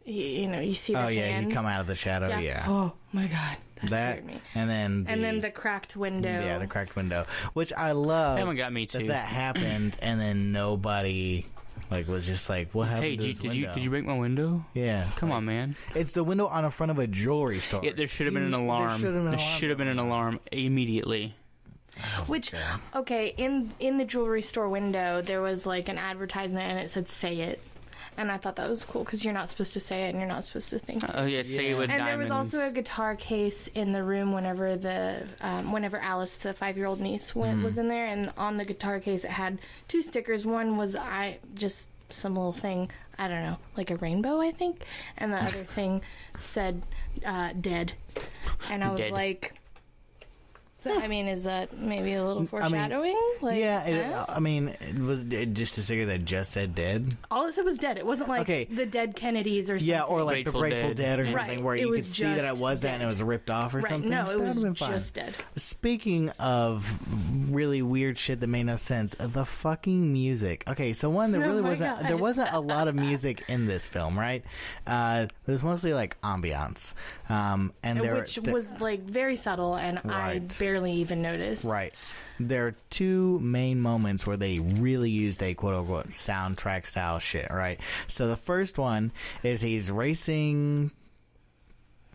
you see the hand. You come out of the shadow. Yeah. Oh my god. That scared me. And then the cracked window. Yeah, the cracked window, which I love. That one got me too. That happened, and then nobody Like, was just like, what happened to this window? Did you break my window? Yeah. Come on, man. It's the window on the front of a jewelry store. Yeah, there should have been an alarm. There should have been an alarm immediately. Which, okay, in the jewelry store window, there was like an advertisement and it said "Say It," and I thought that was cool because you're not supposed to say it and you're not supposed to think it. Oh yeah, say it with and diamonds. there was also a guitar case in the room whenever whenever Alice, the 5-year-old niece, was in there, and on the guitar case it had 2 stickers. One was just some little thing, I don't know, like a rainbow, I think, and the other thing said "dead," and I was like, I mean, is that maybe a little foreshadowing? Was it just a sticker that just said dead? All it said was dead. It wasn't like the dead Kennedys or something. Yeah, or like the Grateful Dead or something, where you could see that it was dead and it was ripped off or something. No, it was just dead. Speaking of really weird shit that made no sense, the fucking music. Okay, so there wasn't a lot of music in this film, right? It was mostly like ambiance. Which was like very subtle, and I barely even noticed. Right. There are 2 main moments where they really used a quote-unquote soundtrack style shit, right? So the first one is he's racing...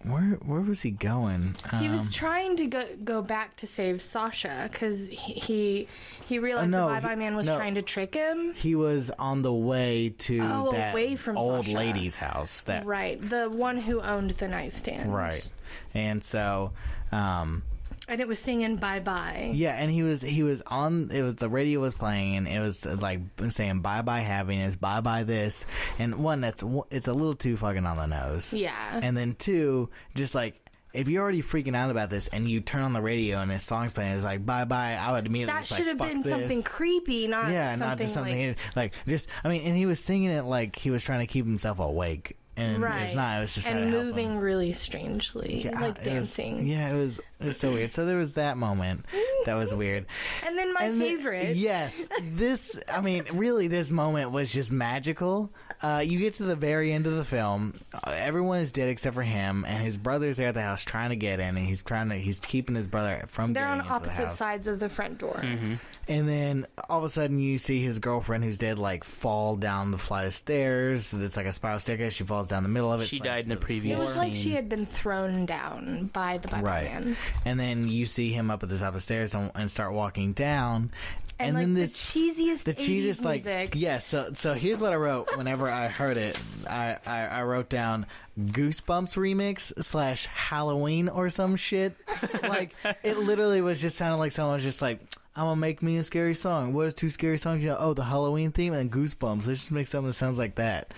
Where was he going? He was trying to go back to save Sasha because he realized the Bye-Bye Man was trying to trick him. He was on the way to that away from old Sasha. lady's house. Right, the one who owned the nightstand. Right, and so... and it was singing "Bye Bye." Yeah, and he was on. It was the radio was playing, and it was like saying "Bye Bye Happiness," "Bye Bye this," and it's a little too fucking on the nose. Yeah, and then 2, just like if you're already freaking out about this, and you turn on the radio and his song's playing, it's like "Bye Bye." I would immediately that should have been something creepy, not just something like just. I mean, and he was singing it like he was trying to keep himself awake. And it's not. It was just and moving really strangely, like dancing. It was so weird. So there was that moment that was weird. And then my favorite. Yes, this. I mean, really, this moment was just magical. You get to the very end of the film, everyone is dead except for him, and his brother's there at the house trying to get in, and he's keeping his brother from getting into the house. They're on opposite sides of the front door. Mm-hmm. And then all of a sudden you see his girlfriend who's dead like fall down the flight of stairs. It's like a spiral staircase. She falls down the middle of it. She died in the previous scene. It was like she had been thrown down by the Bye-Bye Man. And then you see him up at the top of the stairs and start walking down. And like then the cheesiest like music. So here's what I wrote whenever I heard it. I wrote down Goosebumps remix / Halloween or some shit. Like it literally was just sounding like someone was just like, I'm gonna make me a scary song. What are 2 scary songs? The Halloween theme and Goosebumps. Let's just make something that sounds like that.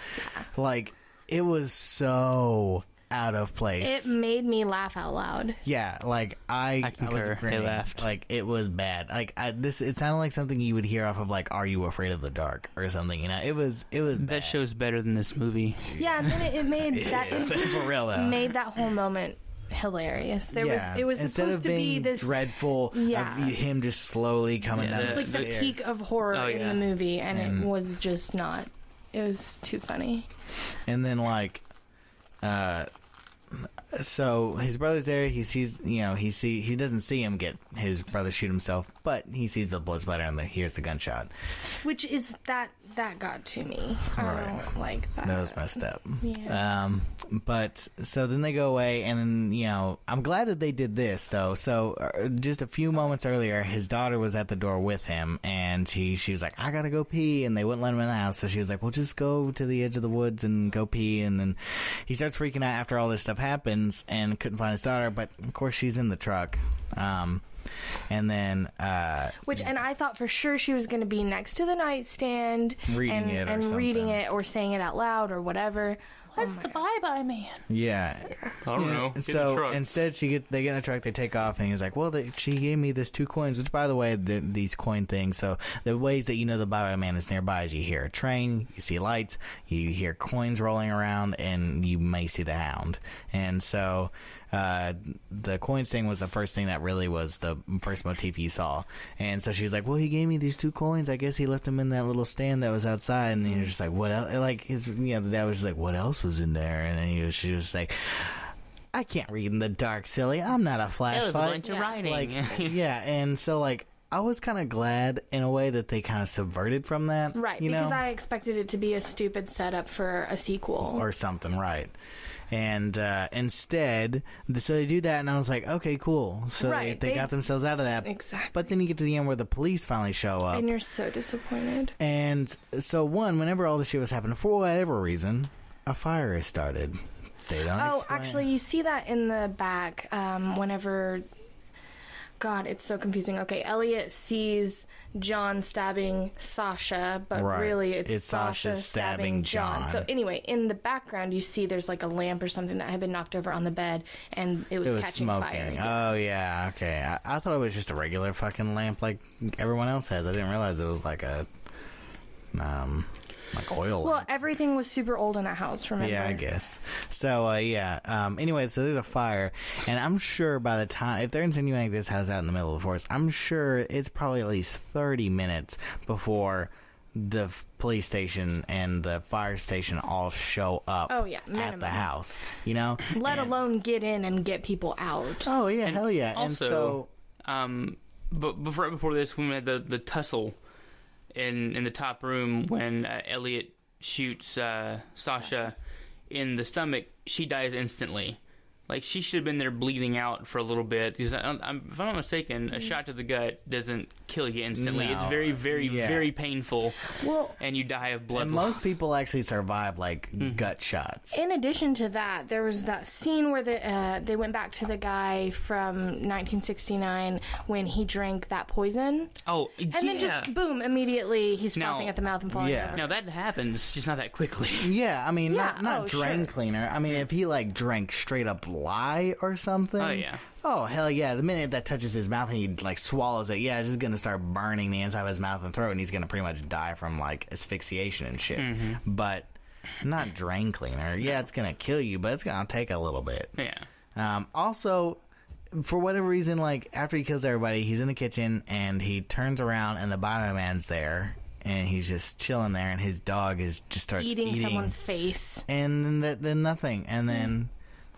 Like it was so out of place. It made me laugh out loud. Yeah, like I concur. They laughed. Like it was bad. Like it sounded like something you would hear off of like "Are You Afraid of the Dark" or something. It was. That bad. show's better than this movie. Yeah, and then it made that for real though. Made that whole moment hilarious. It was Instead supposed of to being be this dreadful of him just slowly coming down the stairs. It's like the peak of horror in the movie, and it was just not. It was too funny. And then so his brother's there. He sees, he doesn't see him get his brother shoot himself, but he sees the blood splatter and hears the gunshot. Which is that got to me. I don't like that. That was messed up. Yeah. But so then they go away, and then I'm glad that they did this though. So just a few moments earlier, his daughter was at the door with him, and she was like, "I gotta go pee," and they wouldn't let him in the house. So she was like, "Well, just go to the edge of the woods and go pee." And then he starts freaking out after all this stuff happens, and couldn't find his daughter. But of course, she's in the truck. And then and I thought for sure she was going to be next to the nightstand reading it or saying it out loud or whatever. That's the Bye-Bye Man. Yeah. I don't know. So instead, they get in the truck, they take off, and he's like, well, she gave me this 2 coins, which, by the way, these coin things, so the ways that the Bye-Bye Man is nearby is you hear a train, you see lights, you hear coins rolling around, and you may see the hound. And so the coins thing was the first thing that really was the first motif you saw. And so she's like, well, he gave me these 2 coins. I guess he left them in that little stand that was outside. And you're just like, what else? Like the dad was just like, what else was in there? And then she was like, I can't read in the dark, silly. I'm not a flashlight. It was a bunch of writing. And so I was kind of glad in a way that they kind of subverted from that. Right, because I expected it to be a stupid setup for a sequel. Or something, right. And instead, so they do that, and I was like, okay, cool. So they got themselves out of that. Exactly. But then you get to the end where the police finally show up. And you're so disappointed. And so, whenever all this shit was happening, for whatever reason, a fire is started. They don't explain. Actually, you see that in the back whenever... God, it's so confusing. Okay, Elliot sees John stabbing Sasha, but really it's Sasha stabbing John. So anyway, in the background, you see there's like a lamp or something that had been knocked over on the bed, and it was catching smoking. fire. Oh, yeah, okay. I thought it was just a regular fucking lamp like everyone else has. I didn't realize it was like a... like oil. Well, everything was super old in that house, remember? Yeah, I guess. So, anyway, so there's a fire, and I'm sure by the time, if they're insinuating this house out in the middle of the forest, I'm sure it's probably at least 30 minutes before the police station and the fire station all show up at the house, you know? Let alone get in and get people out. Oh, yeah, and hell yeah. Also, but before this, when we had the tussle in the top room when Elliot shoots Sasha in the stomach, she dies instantly. Like, she should have been there bleeding out for a little bit. Because if I'm not mistaken, a shot to the gut doesn't kill you instantly. No. It's very, very, very painful. Well, and you die of blood loss. Most people actually survive, like, gut shots. In addition to that, there was that scene where they went back to the guy from 1969 when he drank that poison. Oh, and then just, boom, immediately he's frothing at the mouth and falling over. Now, that happens, just not that quickly. Yeah, I mean, not drain cleaner. I mean, if he, like, drank straight up lye or something. Oh, yeah. Oh, hell yeah. The minute that touches his mouth and he, like, swallows it, it's just going to start burning the inside of his mouth and throat, and he's going to pretty much die from, like, asphyxiation and shit. Mm-hmm. But not drain cleaner. Yeah, it's going to kill you, but it's going to take a little bit. Yeah. Also, for whatever reason, like, after he kills everybody, he's in the kitchen, and he turns around, and the Bioman's there, and he's just chilling there, and his dog just starts eating someone's face. And then nothing. And then...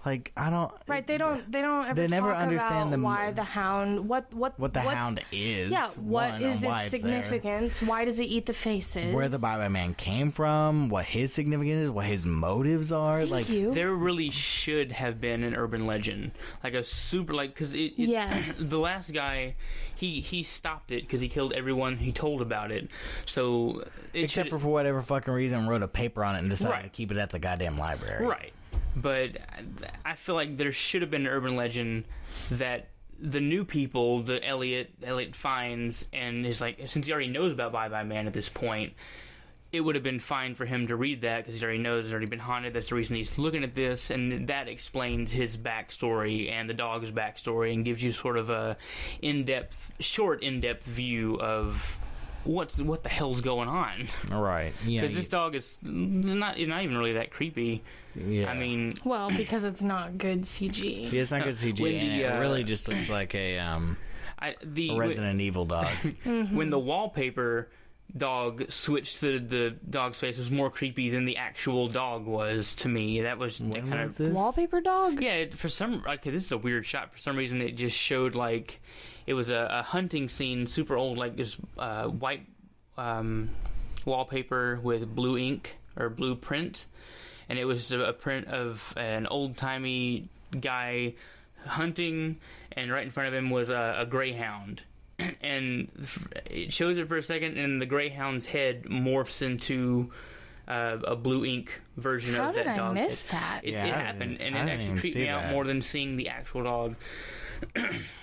Like, I don't... Right, they don't ever never talk understand about why the hound... What the hound is. Yeah, what is its significance? Why does it eat the faces? Where the Bioman came from, what his significance is, what his motives are. Thank you. There really should have been an urban legend. Like a super... Like, because yes. The last guy, he stopped it because he killed everyone he told about it. So... Except for whatever fucking reason, wrote a paper on it and decided to keep it at the goddamn library. Right. But I feel like there should have been an urban legend that the new people, the Elliot finds, and is like, since he already knows about Bye Bye Man at this point, it would have been fine for him to read that because he already knows it's already been haunted. That's the reason he's looking at this, and that explains his backstory and the dog's backstory and gives you sort of a short in-depth view of what the hell's going on. Right. Yeah. Because this dog is not even really that creepy. Yeah. I mean... Well, because it's not good CG. Yeah, it's not good CG, and it really just looks like a Resident Evil dog. When the wallpaper dog switched to the dog's face, was more creepy than the actual dog was to me. That was kind of... Wallpaper dog? Yeah, for some... Okay, this is a weird shot. For some reason, it just showed, like... It was a hunting scene, super old, like this white wallpaper with blue ink or blue print, and it was a print of an old-timey guy hunting, and right in front of him was a greyhound. And it shows it for a second, and the greyhound's head morphs into a blue ink version of that dog. How did I miss that? It happened, and it actually creeped me out more than seing the actual dog.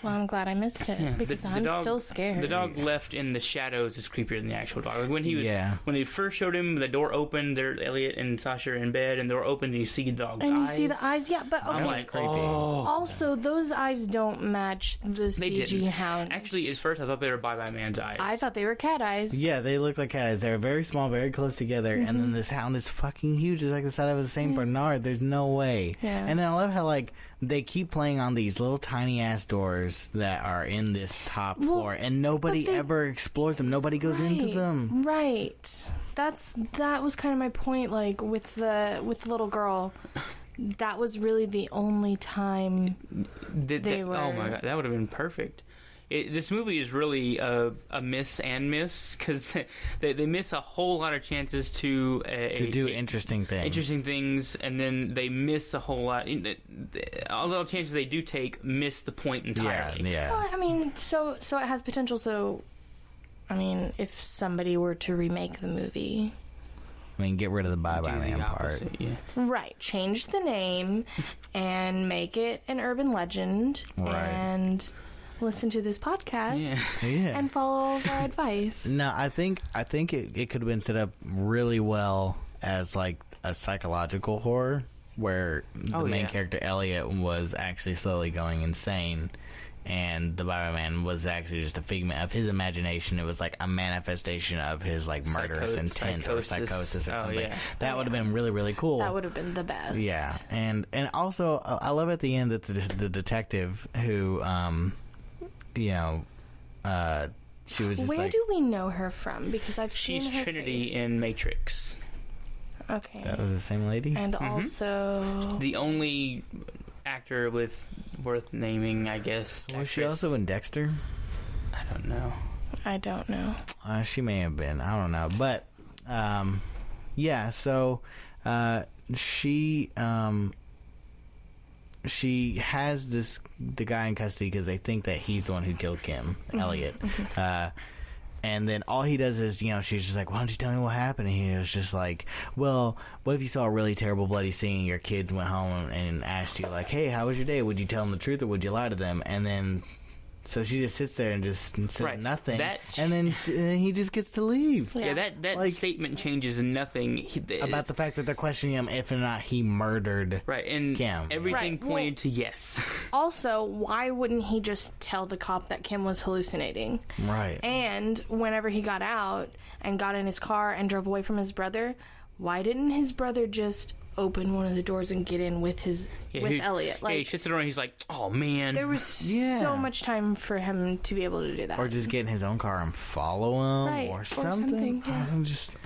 Well, I'm glad I missed it because I'm still scared. The dog left in the shadows is creepier than the actual dog. Like when he first showed him, the door opened. There, Elliot and Sasha are in bed, and the door opened, and you see the dog's eyes. And you see the eyes, yeah. But okay. I'm like, creepy. Also, those eyes don't match the CG hound. Actually, at first I thought they were Bye Bye Man's eyes. I thought they were cat eyes. Yeah, they look like cat eyes. They're very small, very close together, and then this hound is fucking huge. It's like the size of a Saint Bernard. There's no way. Yeah. And then I love how like they keep playing on these little tiny ass doors that are in this top floor, and nobody ever explores them. Nobody goes into them. Right. That was kind of my point. Like with the little girl, that was really the only time they were. Oh my god, that would have been perfect. this movie is really a miss and miss, because they miss a whole lot of chances to do interesting things, and then they miss a whole lot. All the chances they do take miss the point entirely. Yeah. Well, I mean, so it has potential. So, I mean, if somebody were to remake the movie, I mean, get rid of the Bye-Bye Man part. Yeah. Right. Change the name and make it an urban legend. Right. And listen to this podcast Yeah. and follow our advice. No, I think it could have been set up really well as like a psychological horror where the main character Elliot was actually slowly going insane. And the Bye-Bye Man was actually just a figment of his imagination. It was like a manifestation of his like murderous intent or psychosis or something. Yeah. That would have been really, really cool. That would have been the best. Yeah, and also I love at the end that the detective who, she was just Where do we know her from? Because she's seen her Trinity face. in Matrix. Okay. That was the same lady? And also... The only actor worth naming, I guess. Was she also in Dexter? I don't know. She may have been. I don't know. But, so she has the guy in custody because they think that he's the one who killed Kim, Elliot. And then all he does is, she's just like, why don't you tell me what happened? And he was just like, well, what if you saw a really terrible bloody scene and your kids went home and asked you, like, hey, how was your day? Would you tell them the truth or would you lie to them? And then... So she just sits there and just says nothing, and then he just gets to leave. Yeah, that statement changes nothing about the fact that they're questioning him if or not he murdered and Kim. Everything pointed to yes. Also, why wouldn't he just tell the cop that Kim was hallucinating? Right. And whenever he got out and got in his car and drove away from his brother, why didn't his brother just open one of the doors and get in with Elliot? Like, he shuts the door and he's like, oh man, there was so much time for him to be able to do that, or just get in his own car and follow him, or something. I'm just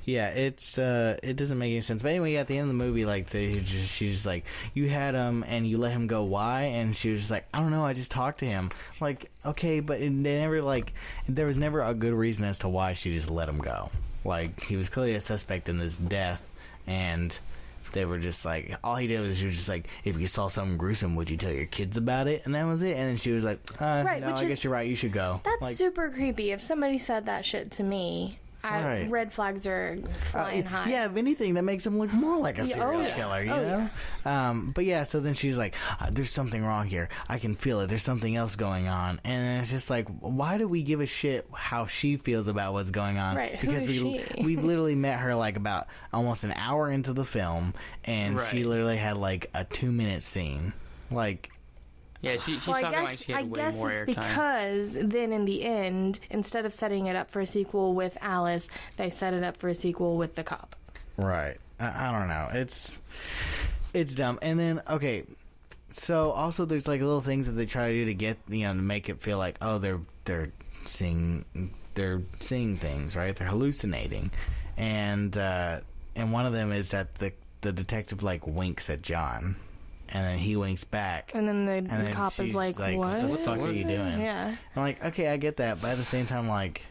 it doesn't make any sense. But anyway, at the end of the movie, like she's just like, you had him and you let him go, why? And she was just like, I don't know, I just talked to him. Like, okay, but they never there was never a good reason as to why she just let him go. Like, he was clearly a suspect in this death. And they were just like, all he did was he was just like, if you saw something gruesome, would you tell your kids about it? And that was it. And then she was like, no, I guess you're right, you should go. That's super creepy. If somebody said that shit to me, red flags are flying high. Yeah, if anything, that makes him look more like a serial killer, you know? Yeah. But so then she's like, there's something wrong here. I can feel it. There's something else going on. And then it's just like, why do we give a shit how she feels about what's going on? Right. Because we've literally met her like about almost an hour into the film, and she literally had like a 2-minute scene. Like... Yeah, she's talking like she had way more airtime. I guess it's because then in the end, instead of setting it up for a sequel with Alice, they set it up for a sequel with the cop. Right. I don't know. It's dumb. And then, okay, so also there's like little things that they try to do to get, to make it feel like, oh, they're seeing things, right? They're hallucinating. And one of them is that the detective like winks at John. And then he winks back. And then the cop is like, what? What the fuck are you doing? Yeah. I'm like, okay, I get that. But at the same time, like...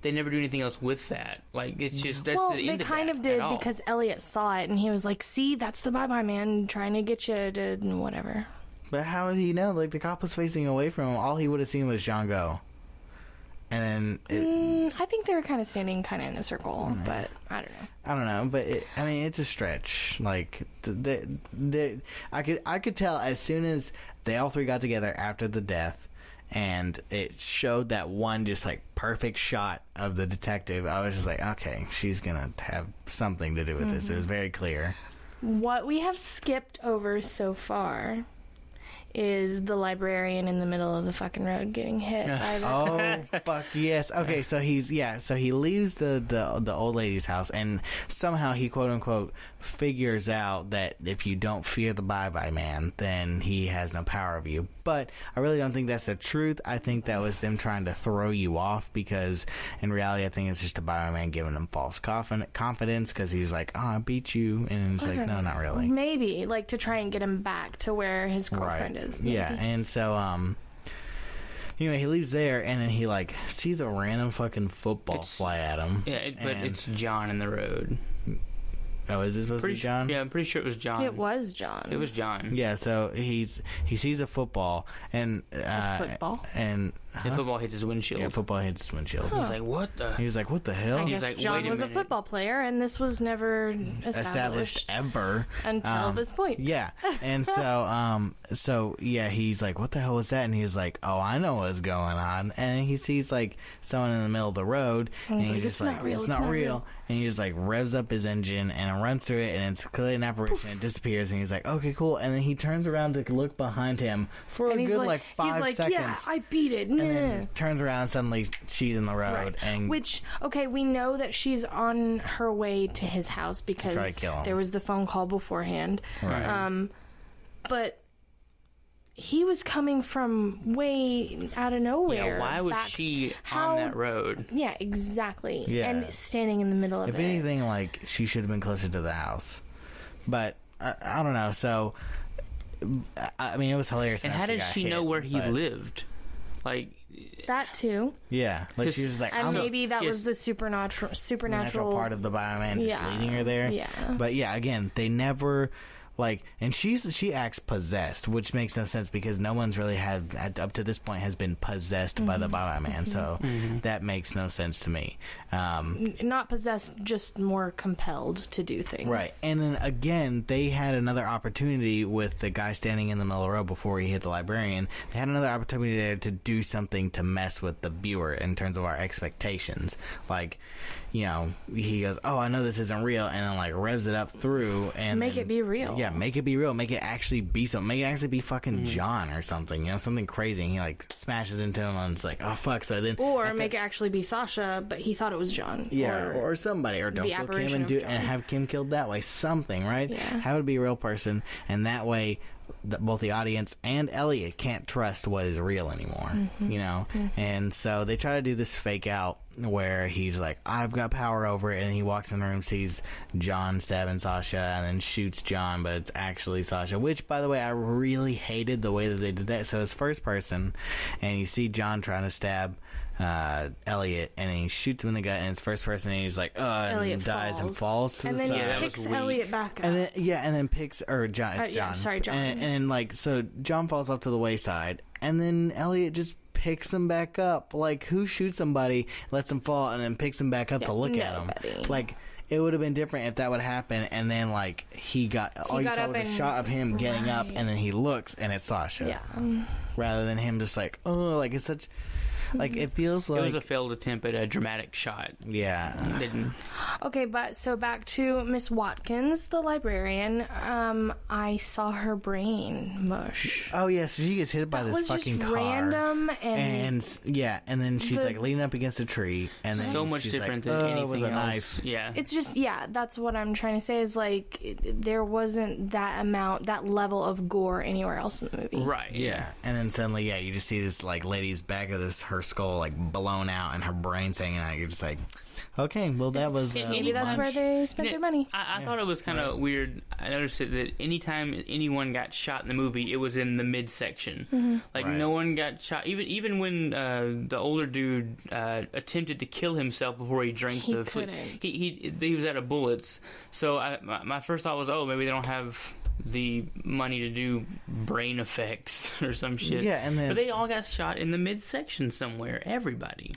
They never do anything else with that. Like, it's just, that's the end of that. They kind of did because Elliot saw it and he was like, see, that's the Bye-Bye Man trying to get you to whatever. But how would he know? Like, the cop was facing away from him. All he would have seen was John go. And then... I think they were kind of standing kind of in a circle, but I don't know. But it's a stretch. Like I could tell as soon as they all three got together after the death, and it showed that one just like perfect shot of the detective. I was just like, okay, she's gonna have something to do with this. It was very clear. What we have skipped over so far is the librarian in the middle of the fucking road getting hit by the Oh fuck yes. Okay, so he leaves the old lady's house, and somehow he quote unquote figures out that if you don't fear the Bye-Bye Man, then he has no power over you. But I really don't think that's the truth. I think that was them trying to throw you off, because in reality I think it's just the Bye-Bye Man giving them false confidence, because he's like, oh, I beat you, and it's like, no, not really. Maybe like to try and get him back to where his girlfriend is. Maybe. Yeah, and so Anyway, he leaves there, and then he like sees a random fucking football fly at him. Yeah, but it's John in the road. Oh, is this supposed to be John? Yeah, I'm pretty sure it was John. It was John. It was John. Yeah, so he sees a football and a football? And the football hits his windshield. Yeah, football hits his windshield. He's like, what the? He was like, what the hell? I guess like, John was a football player, and this was never established ever until this point. Yeah, and so he's like, what the hell was that? And he's like, oh, I know what's going on. And he sees like someone in the middle of the road, and he's just like, it's not real. And he just like revs up his engine and runs through it, and it's clearly an apparition. It disappears, and he's like, okay, cool. And then he turns around to look behind him for a good like 5 seconds. Yeah, I beat it. And then turns around, and suddenly she's in the road. Right. And which, okay, we know that she's on her way to his house because there was the phone call beforehand. Right. But he was coming from way out of nowhere. Yeah, why was she on that road? Yeah, exactly. Yeah. And standing in the middle of it. If anything, like, she should have been closer to the house. But, I don't know. So, I mean, it was hilarious. And how did she know where he lived? Like... That too. Yeah, like she was like, and maybe that was the supernatural part of the Bioman just leading her there. Yeah, but yeah, again, they never like, and she acts possessed, which makes no sense because no one's really up to this point has been possessed by the Bioman, so that makes no sense to me. Not possessed, just more compelled to do things. Right, and then again, they had another opportunity with the guy standing in the middle of the road before he hit the librarian. They had another opportunity there to do something to mess with the viewer in terms of our expectations. Like, you know, he goes, "Oh, I know this isn't real," and then like revs it up through and make it be real. Yeah, make it be real. Make it actually be something. Make it actually be fucking John or something. You know, something crazy. And he like smashes into him, and it's like, oh fuck. So then, or make it actually be Sasha, but he thought it was John. Yeah, or somebody, or don't kill Kim and have Kim killed that way. Something, right? Yeah. Have it be a real person, and that way, both the audience and Elliot can't trust what is real anymore. You know, and so they try to do this fake out where he's like, I've got power over it, and he walks in the room, sees John stabbing Sasha, and then shoots John, but it's actually Sasha, which, by the way, I really hated the way that they did that. So it's first person, and you see John trying to stab Elliot, and he shoots him in the gut, and it's first person, and he's like, and Elliot dies and falls to and the then side. he picks Elliot back up. And then, and then picks, or John, it's John. Yeah, sorry, John. And like, so John falls off to the wayside, and then Elliot just picks him back up. Like, who shoots somebody, lets him fall, and then picks him back up to look at him? Like, it would have been different if that would happen, and then like all you saw was a shot of him getting up, and then he looks, and it's Sasha. Yeah. Rather than him just like, oh, like it's such. Like, it feels like... It was a failed attempt at a dramatic shot. Yeah. Didn't... Okay, but so back to Miss Watkins, the librarian. I saw her brain mush. Oh, yeah, so she gets hit by this fucking car. Random and then she's like leaning up against a tree. And then so much different than anything with a knife. Yeah. It's just, that's what I'm trying to say is like, there wasn't that level of gore anywhere else in the movie. Right, yeah. And then suddenly, you just see this like lady's back of her skull like blown out and her brain's hanging out. You're just like, okay, well that was maybe that's where they spent their money. I thought it was kind of weird. I noticed that anytime anyone got shot in the movie, it was in the midsection. Like no one got shot. Even when the older dude attempted to kill himself before he drank he was out of bullets. So my first thought was, oh, maybe they don't have the money to do brain effects or some shit. Yeah, but they all got shot in the midsection somewhere. Everybody.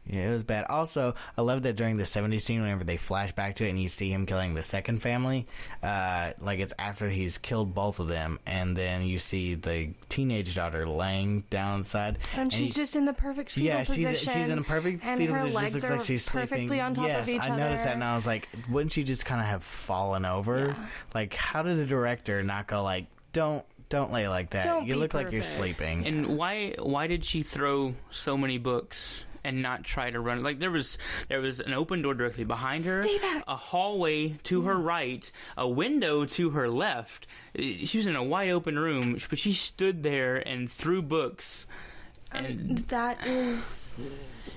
Yeah, it was bad. Also, I love that during the 70s scene, whenever they flash back to it and you see him killing the second family, like it's after he's killed both of them, and then you see the teenage daughter laying downside. And she's just in the perfect fetal position. Yeah, she's in a perfect fetal position. Just looks like she's perfectly sleeping. On top of each other. I noticed that, and I was like, wouldn't she just kind of have fallen over? Yeah. Like, how did the director not go like, don't lay like that. You look like you're sleeping. And why did she throw so many books and not try to run? Like there was an open door directly behind her, a hallway to her right, a window to her left. She was in a wide open room, but she stood there and threw books. And that is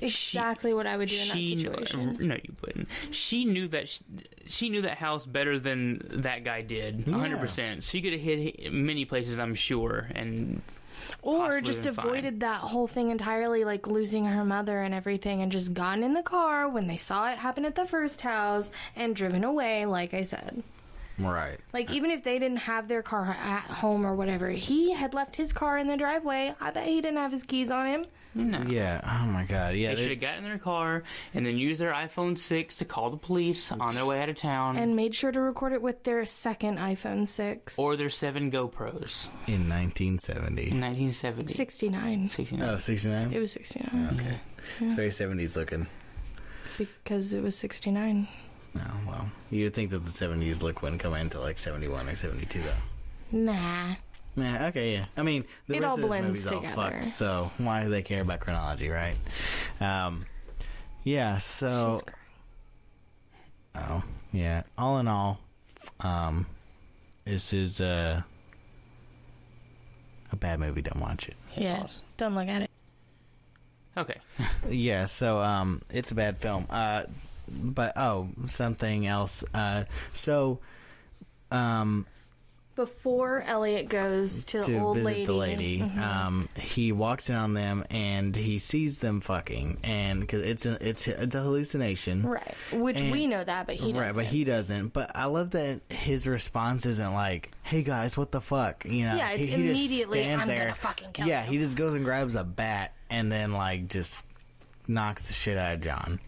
exactly what I would do in that situation. No, you wouldn't. She knew that house better than that guy did, 100%. She could have hit many places, I'm sure, and Or just avoided that whole thing entirely, like losing her mother and everything, and just gotten in the car when they saw it happen at the first house and driven away, like I said. Right. Like, even if they didn't have their car at home or whatever, he had left his car in the driveway. I bet he didn't have his keys on him. No. Yeah. Oh, my God. Yeah. They should have gotten in their car and then used their iPhone 6 to call the police on their way out of town. And made sure to record it with their second iPhone 6. Or their 7 GoPros. In 1970. In 1970. 69. 69. Oh, 69? It was 69. Okay. Yeah. It's very 70s looking. Because it was 69. Oh, well. You'd think that the 70s look wouldn't come into like 71 or 72, though. Nah. Yeah, okay, yeah. I mean, the rest all of this blends movie's together. all fucked, so why do they care about chronology, right? Yeah, so... Oh, yeah. All in all, this is a bad movie. Don't watch it. Yeah, don't look at it. Okay. Yeah, so it's a bad film. But something else. Before Elliot goes to the old visit lady, the lady, he walks in on them and he sees them fucking, and because it's a hallucination, right? Which we know that, but he doesn't. Right, but he doesn't. But I love that his response isn't like, "Hey guys, what the fuck?" You know? Yeah, it's he immediately, just stands "I'm there. gonna fucking kill you." Yeah, he just goes and grabs a bat and then like just knocks the shit out of John,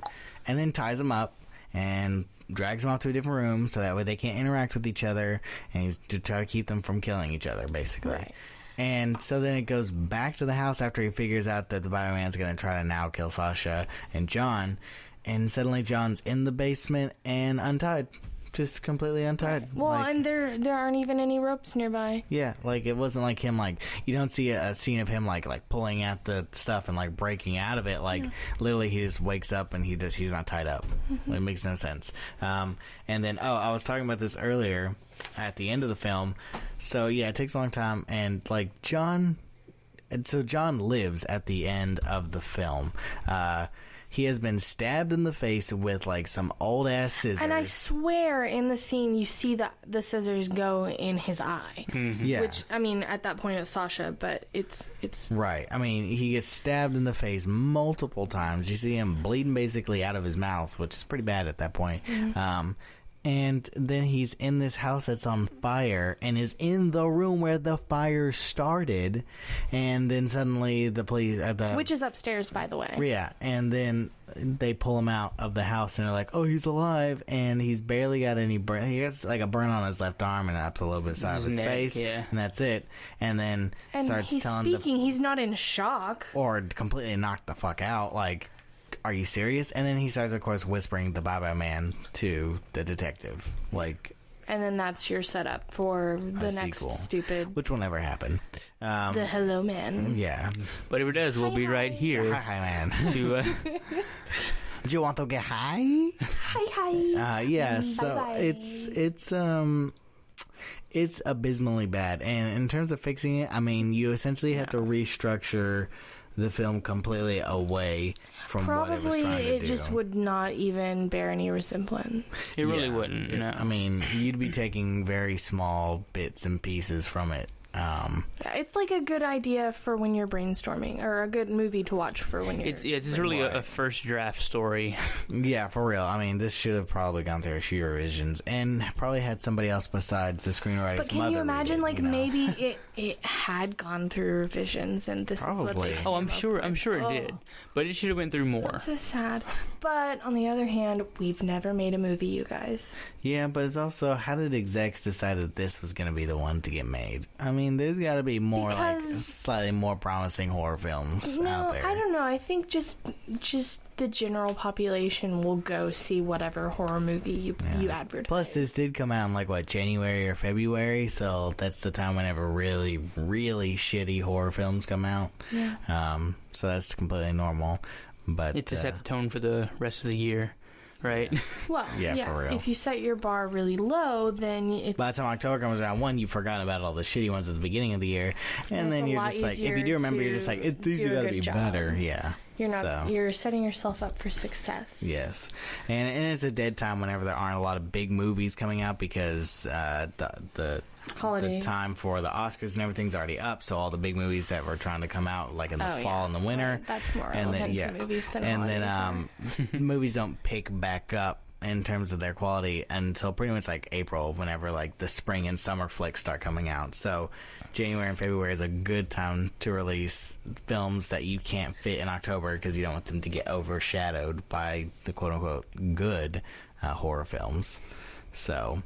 and then ties him up and drags them off to a different room so that way they can't interact with each other, and he's to try to keep them from killing each other, basically. Right. And so then it goes back to the house after he figures out that the Bioman's going to try to now kill Sasha and John, and suddenly John's in the basement and untied. Just completely untied. Right. Well, and there aren't even any ropes nearby. Yeah, like it wasn't like him, like you don't see a scene of him like pulling at the stuff and like breaking out of it. Like literally, he just wakes up and he's not tied up. It makes no sense. And then I was talking about this earlier at the end of the film. So yeah, it takes a long time, and like John lives at the end of the film. He has been stabbed in the face with like some old ass scissors. And I swear in the scene you see the scissors go in his eye. Mm-hmm. Yeah. Which, I mean, at that point it's Sasha, but it's... Right. I mean, he gets stabbed in the face multiple times. You see him bleeding basically out of his mouth, which is pretty bad at that point. Mm-hmm. And then he's in this house that's on fire and is in the room where the fire started. And then suddenly the police... which is upstairs, by the way. Yeah. And then they pull him out of the house and they're like, oh, he's alive. And he's barely got any burn. He has like a burn on his left arm and up to a little bit of the side of his face. Yeah. And that's it. And then starts telling... he's not in shock. Or completely knocked the fuck out. Like... Are you serious? And then he starts, of course, whispering the Bye-Bye Man to the detective. Like... And then that's your setup for the next sequel, stupid... which will never happen. The Hello Man. Yeah. But if it does, we'll be right here. Hi, man. To, do you want to get high? Hi. Yeah, so Bye-bye. it's abysmally bad. And in terms of fixing it, I mean, you essentially have to restructure the film completely away from what it was trying to do. Probably it just would not even bear any resemblance. It really wouldn't. No. I mean, you'd be taking very small bits and pieces from it. It's like a good idea for when you're brainstorming, or a good movie to watch for when you're... It's really a first draft story. Yeah, for real. I mean, this should have probably gone through a few revisions and probably had somebody else besides the screenwriter's mother. But can you imagine, maybe it had gone through revisions and this is what they... Oh, I'm sure it did. But it should have went through more. That's so sad. But on the other hand, we've never made a movie, you guys. Yeah, but it's also, how did execs decide that this was going to be the one to get made? I mean, there's got to be more, slightly more promising horror films out there. I don't know. I think just the general population will go see whatever horror movie you advertise. Plus, this did come out in, January or February, so that's the time whenever really, really shitty horror films come out. Yeah. So that's completely normal. But it's to set the tone for the rest of the year. Right? Well, yeah, for real. If you set your bar really low, then it's... By the time October comes around, one, you've forgotten about all the shitty ones at the beginning of the year, and then you're just like, if you do remember, you're just like, these have got to be better. Yeah. You're setting yourself up for success. Yes. And it's a dead time whenever there aren't a lot of big movies coming out because the holidays. The time for the Oscars and everything's already up, so all the big movies that were trying to come out like in the fall and the winter. Right. That's more relevant to movies than holidays. Movies don't pick back up in terms of their quality until pretty much like April, whenever like the spring and summer flicks start coming out. So January and February is a good time to release films that you can't fit in October because you don't want them to get overshadowed by the quote-unquote good horror films. So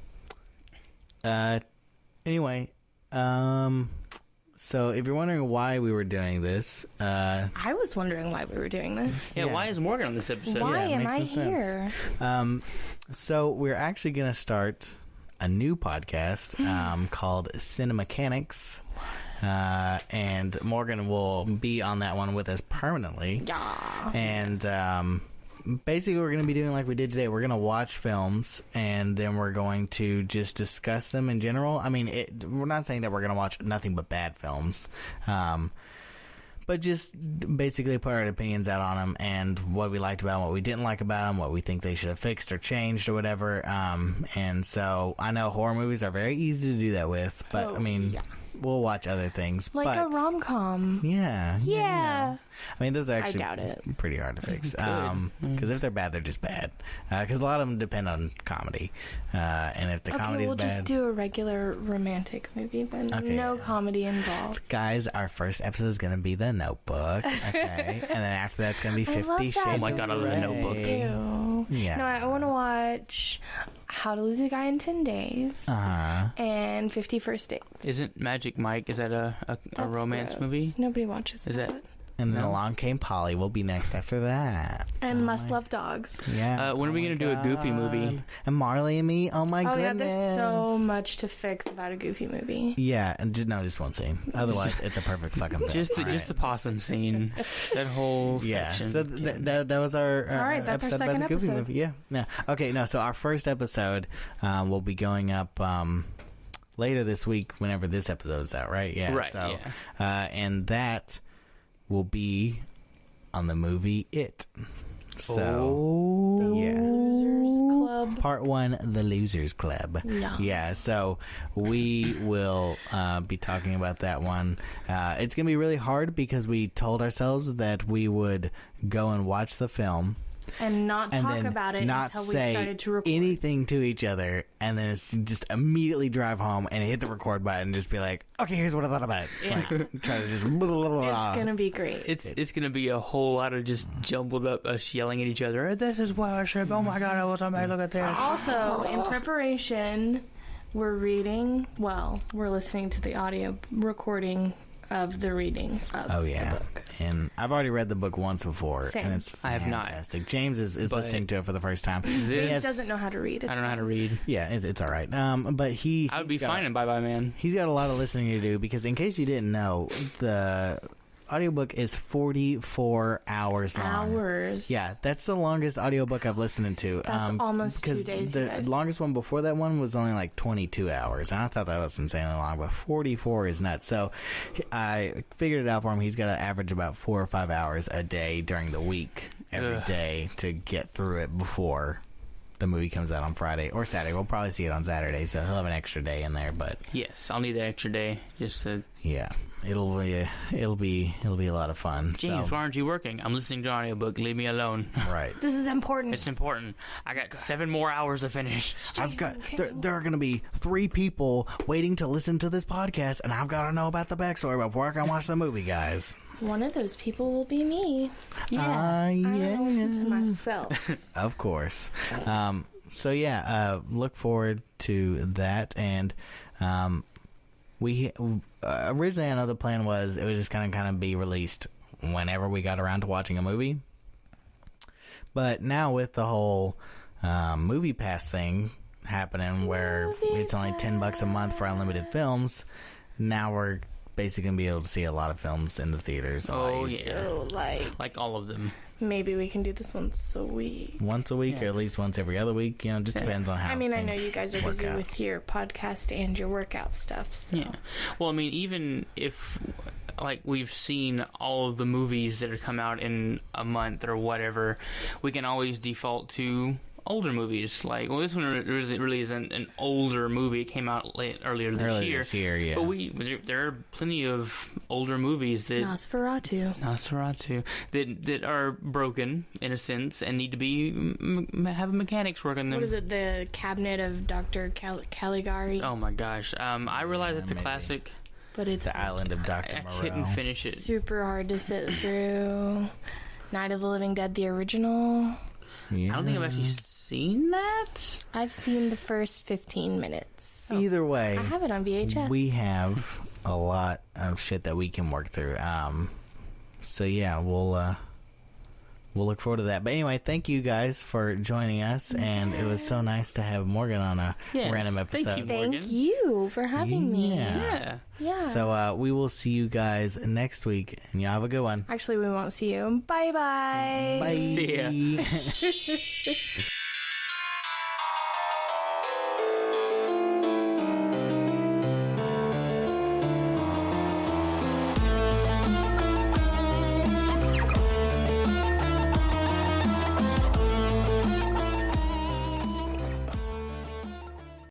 anyway, so if you're wondering why we were doing this, I was wondering why we were doing this. Yeah, why is Morgan on this episode? Why am I here? So we're actually going to start a new podcast called Cinemechanics. And Morgan will be on that one with us permanently. Yeah. And basically we're going to be doing like we did today. We're going to watch films and then we're going to just discuss them in general. I mean, we're not saying that we're going to watch nothing but bad films, but just basically put our opinions out on them and what we liked about them, what we didn't like about them, what we think they should have fixed or changed or whatever. And so I know horror movies are very easy to do that with, but we'll watch other things. Like a rom-com. Yeah. I mean, those are actually I doubt it. Pretty hard to fix. Because if they're bad, they're just bad. Because a lot of them depend on comedy. And if the comedy's we'll bad... just do a regular romantic movie then. Okay. No comedy involved. Guys, our first episode is going to be The Notebook. Okay. And then after that, it's going to be 50 Shades of Grey. Oh my God, I love The Notebook. Yeah. No, I want to watch How to Lose a Guy in 10 Days. And 50 First Dates. Isn't Magic Mike, is that a romance movie? Nobody watches that. Is it? And then Along Came Polly will be next after that. And Must Love Dogs. Yeah. When are we going to do a Goofy movie? And Marley and Me. Oh my goodness. Yeah, there's so much to fix about a Goofy movie. Yeah, and just one scene. Otherwise, it's a perfect fucking film. Just the possum scene. That whole section. So that was our that's episode our second about the Goofy episode. movie. Yeah. No. Okay, no, so our first episode will be going up later this week whenever this episode's out, right? Yeah. Right, so, and that will be on the movie It. So, Losers Club. Part 1, The Losers Club. Yeah, so we will be talking about that one. It's going to be really hard because we told ourselves that we would go and watch the film. And not talk about it until we started to record. Anything to each other, and then it's just immediately drive home and hit the record button and just be like, okay, here's what I thought about it. Yeah. Like, try to just blah, blah, blah. It's gonna be great. It's gonna be a whole lot of just jumbled up us yelling at each other. This is what I should. Oh my God! I was on my look at this. Also, in preparation, we're listening to the audio recording of the reading of the book. And I've already read the book once before. Same. And it's fantastic. I have not. James is listening to it for the first time. James doesn't know how to read. I don't know how to read. Yeah, it's all right. But I would be fine in Bye Bye Man. He's got a lot of listening to do because, in case you didn't know, the audiobook is 44 hours long. Yeah, that's the longest audiobook I've listened to. That's almost 2 days. The longest one before that one was only like 22 hours. And I thought that was insanely long, but 44 is nuts. So I figured it out for him. He's got to average about 4 or 5 hours a day during the week, every day, to get through it before the movie comes out on Friday or Saturday. We'll probably see it on Saturday, so he'll have an extra day in there. But yes, I'll need that extra day just to. Yeah, it'll be a lot of fun. James, why aren't you working? I'm listening to an audiobook. Leave me alone. Right. This is important. It's important. I got 7 more hours to finish. There are going to be 3 people waiting to listen to this podcast, and I've got to know about the backstory before I can watch the movie, guys. One of those people will be me. Yeah. I listen to myself. Of course. So look forward to that. And we originally, I know the plan was it was just kind of be released whenever we got around to watching a movie. But now with the whole Movie Pass thing happening, where it's only $10 a month for unlimited films, now we're basically gonna be able to see a lot of films in the theaters. Oh yeah, so, like all of them. Maybe we can do this once a week. Once a week, or at least once every other week. You know, just depends on how. I mean, I know you guys are busy with your podcast and your workout stuff. So. Yeah. Well, I mean, even if like we've seen all of the movies that have come out in a month or whatever, we can always default to older movies. Like, well, this one really isn't an older movie. It came out earlier this year. Yeah. But there are plenty of older movies that Nosferatu that are broken in a sense and need to be have mechanics work on them. What is it? The Cabinet of Dr. Caligari. Oh my gosh! I realize it's a classic, but it's the Island of Dr. Moreau. I couldn't finish it. Super hard to sit through. Night of the Living Dead, the original. Yeah. I don't think I've actually seen that. I've seen the first 15 minutes. Either way, I have it on VHS. We have a lot of shit that we can work through. So yeah, we'll look forward to that. But anyway, thank you guys for joining us, and it was so nice to have Morgan on a random episode. Thank you, Morgan. Thank you for having me. Yeah. So we will see you guys next week, and y'all have a good one. Actually, we won't see you. Bye-bye. Bye. See ya.